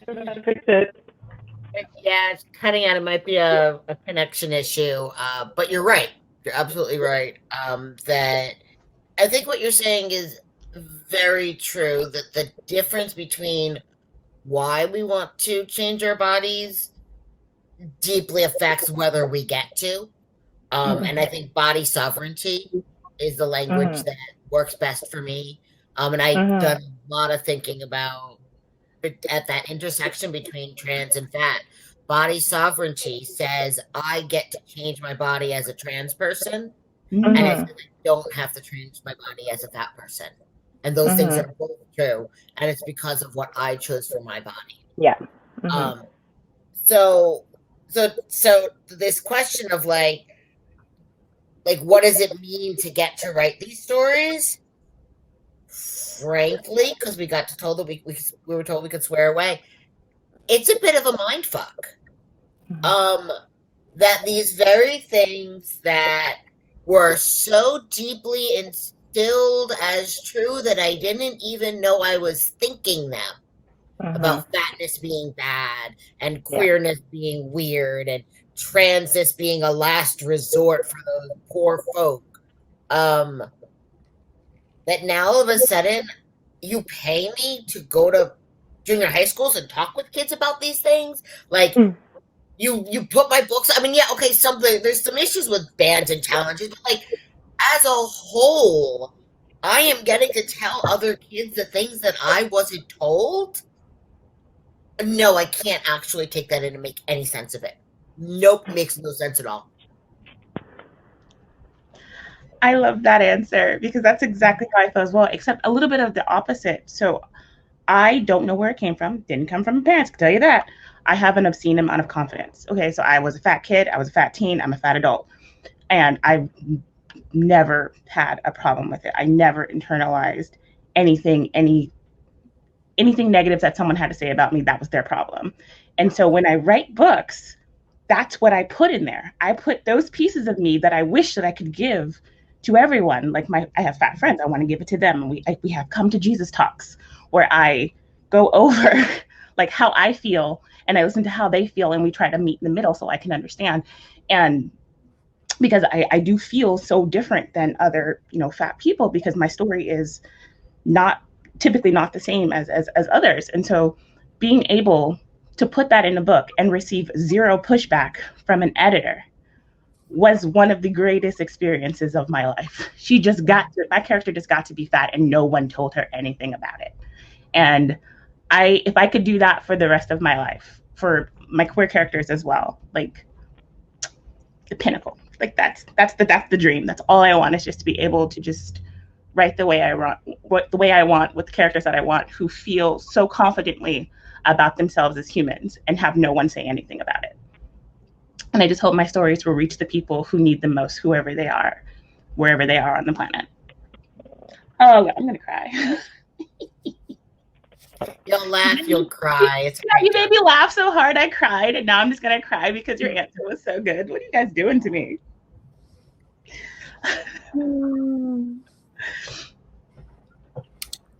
I don't know how to fix it. Yeah, it's cutting out. It might be a connection issue, but you're right. You're absolutely right. That I think what you're saying is very true, that the difference between why we want to change our bodies deeply affects whether we get to. And I think body sovereignty is the language that works best for me. And I've done a lot of thinking about at that intersection between trans and fat. Body sovereignty says I get to change my body as a trans person, and I feel like I don't have to change my body as a fat person. And those things are both true, and it's because of what I chose for my body. Yeah. So this question of like what does it mean to get to write these stories? Frankly, because we got told that we were told we could swear away. It's a bit of a mind fuck. That these very things that were so deeply instilled as true that I didn't even know I was thinking them. About fatness being bad and queerness being weird and transness being a last resort for those poor folk. That now all of a sudden you pay me to go to junior high schools and talk with kids about these things. Like you put my books. I mean, yeah, okay, there's some issues with bans and challenges, but like as a whole, I am getting to tell other kids the things that I wasn't told. No, I can't actually take that in and make any sense of it. Nope, makes no sense at all. I love that answer because that's exactly how I feel as well, except a little bit of the opposite. So I don't know where it came from. Didn't come from my parents, I can tell you that. I have an obscene amount of confidence. Okay, so I was a fat kid, I was a fat teen, I'm a fat adult. And I've never had a problem with it. I never internalized anything negative that someone had to say about me. That was their problem. And so when I write books, that's what I put in there. I put those pieces of me that I wish that I could give to everyone. Like I have fat friends, I want to give it to them. And we have come to Jesus talks where I go over like how I feel and I listen to how they feel and we try to meet in the middle so I can understand. And because I do feel so different than other, fat people because my story is typically not the same as others. And so being able to put that in a book and receive zero pushback from an editor was one of the greatest experiences of my life. My character just got to be fat and no one told her anything about it. And if I could do that for the rest of my life, for my queer characters as well, like the pinnacle, like that's the dream. That's all I want, is just to be able to just write the way I want with the characters that I want, who feel so confidently about themselves as humans and have no one say anything about it. And I just hope my stories will reach the people who need them most, whoever they are, wherever they are on the planet. Oh, I'm gonna cry. You'll laugh, you'll cry. You made me laugh so hard I cried, and now I'm just gonna cry because your answer was so good. What are you guys doing to me?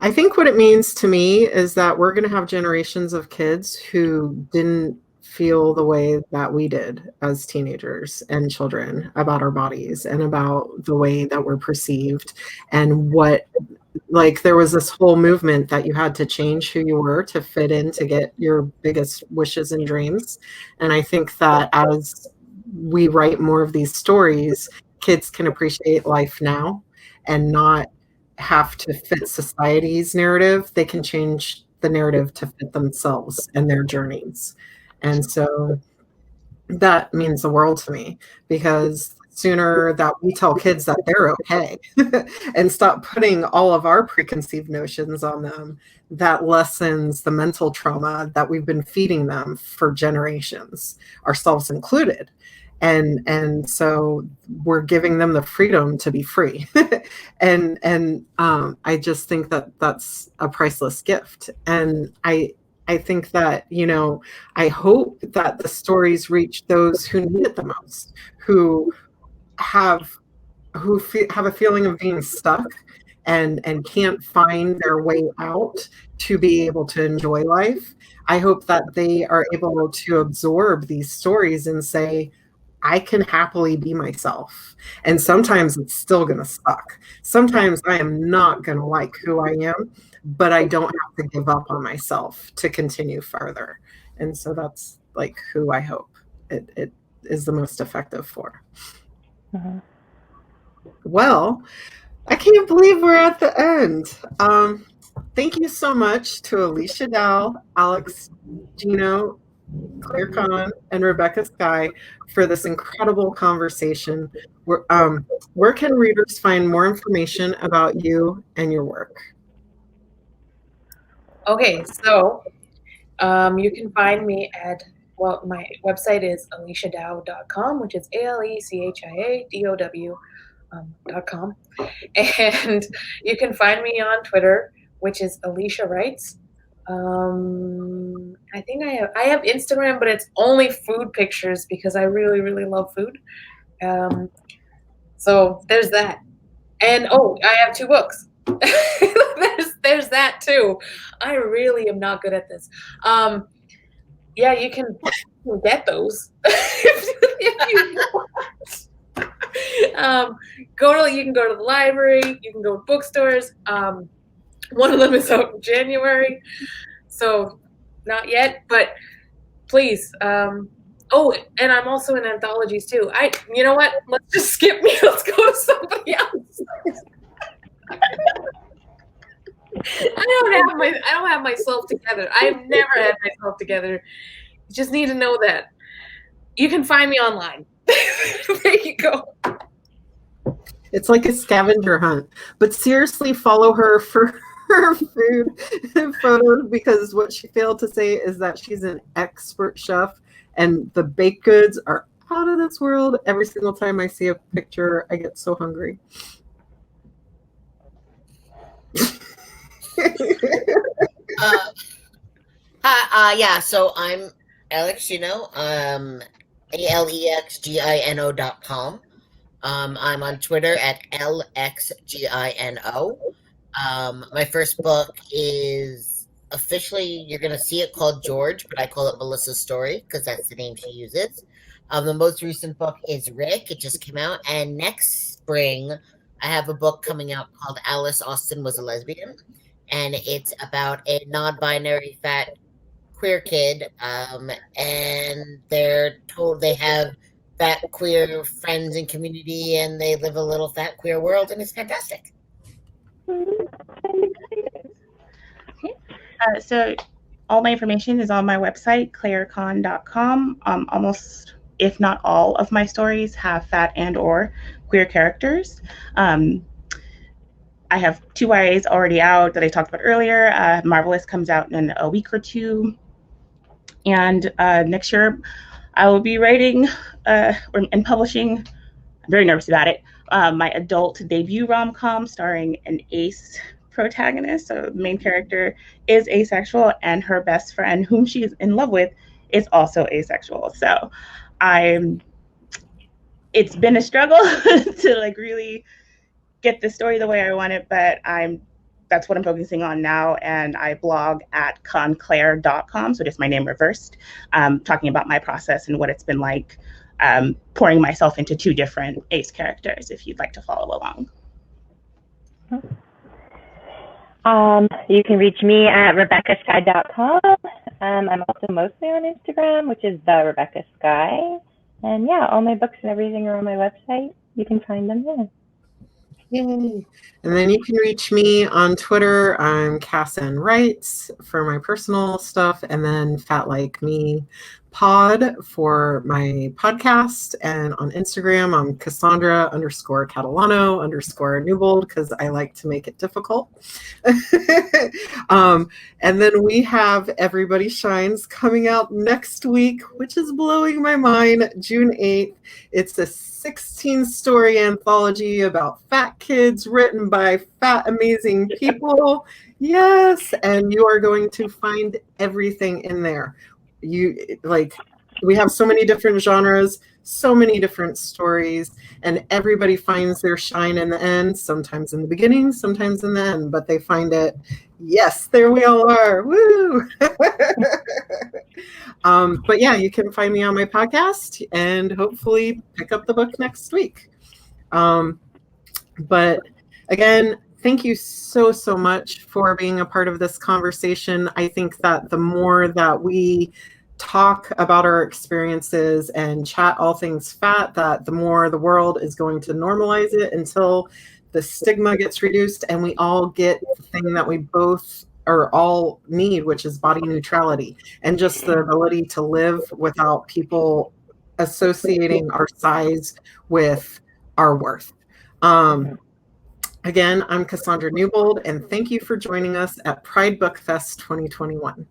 I think what it means to me is that we're going to have generations of kids who didn't feel the way that we did as teenagers and children about our bodies and about the way that we're perceived, and there was this whole movement that you had to change who you were to fit in to get your biggest wishes and dreams. And I think that as we write more of these stories, kids can appreciate life now and not have to fit society's narrative. They can change the narrative to fit themselves and their journeys. And so that means the world to me, because sooner that we tell kids that they're okay and stop putting all of our preconceived notions on them, that lessens the mental trauma that we've been feeding them for generations, ourselves included. And so we're giving them the freedom to be free. and I just think that that's a priceless gift. And I think that, I hope that the stories reach those who need it the most, who have a feeling of being stuck and can't find their way out to be able to enjoy life. I hope that they are able to absorb these stories and say, I can happily be myself. And sometimes it's still going to suck. Sometimes I am not going to like who I am, but I don't have to give up on myself to continue further. And so that's like who I hope it is the most effective for. Mm-hmm. Well, I can't believe we're at the end. Thank you so much to Alechia Dow, Alex, Gino, Claire Kann, and Rebecca Skye for this incredible conversation. Where can readers find more information about you and your work? Okay, so you can find me at, my website is alechiadow.com, which is ALECHIADOW.com. And you can find me on Twitter, which is Alechia Writes. I think I have Instagram, but it's only food pictures because I really, really love food. So there's that. And I have 2 books. there's that too. I really am not good at this. Yeah, you can get those if you want. You can go to the library, you can go to bookstores. One of them is out in January, so not yet, but please. And I'm also in anthologies too. You know what? Let's just skip me. Let's go to somebody else. I don't have myself together. I've never had myself together. You just need to know that. You can find me online. There you go. It's like a scavenger hunt. But seriously, follow her for her food photos, because what she failed to say is that she's an expert chef, and the baked goods are out of this world. Every single time I see a picture, I get so hungry. Yeah, so I'm Alex Gino, alexgino.com. I'm on Twitter at LXGINO. My first book is officially, you're going to see it, called George, but I call it Melissa's Story because that's the name she uses. The most recent book is Rick. It just came out. And next spring, I have a book coming out called Alice Austin Was a Lesbian. And it's about a non-binary fat queer kid. And they're told they have fat queer friends and community, and they live a little fat queer world, and it's fantastic. Okay. So all my information is on my website, clairekahn.com. Almost, if not all, of my stories have fat and or queer characters. I have 2 YAs already out that I talked about earlier. Marvelous comes out in a week or 2. And next year, I will be writing and publishing, I'm very nervous about it, my adult debut rom-com starring an ace protagonist. So the main character is asexual, and her best friend, whom she is in love with, is also asexual. So it's been a struggle to really get the story the way I want it, but that's what I'm focusing on now. And I blog at conclaire.com, so just my name reversed, talking about my process and what it's been like pouring myself into 2 different ace characters, if you'd like to follow along. You can reach me at RebeccaSkye.com. I'm also mostly on Instagram, which is the Rebecca Skye. And yeah, all my books and everything are on my website. You can find them there. Yay. And then you can reach me on Twitter. I'm Cassandra Writes for my personal stuff, and then Fat Like Me Pod for my podcast. And on Instagram, I'm Cassandra_Catalano_Newbould, because I like to make it difficult. And then we have Everybody Shines coming out next week, which is blowing my mind, June 8th. It's a 16-story anthology about fat kids written by fat, amazing people. Yes, and you are going to find everything in there. We have so many different genres, so many different stories, and everybody finds their shine in the end, sometimes in the beginning, sometimes in the end, but they find it. Yes, there we all are. Woo! But yeah, you can find me on my podcast and hopefully pick up the book next week. But again, thank you so, so much for being a part of this conversation. I think that the more that we talk about our experiences and chat all things fat, that the more the world is going to normalize it until the stigma gets reduced and we all get the thing that we both or all need, which is body neutrality, and just the ability to live without people associating our size with our worth. Again, I'm Cassandra Newbould, and thank you for joining us at Pride Book Fest 2021.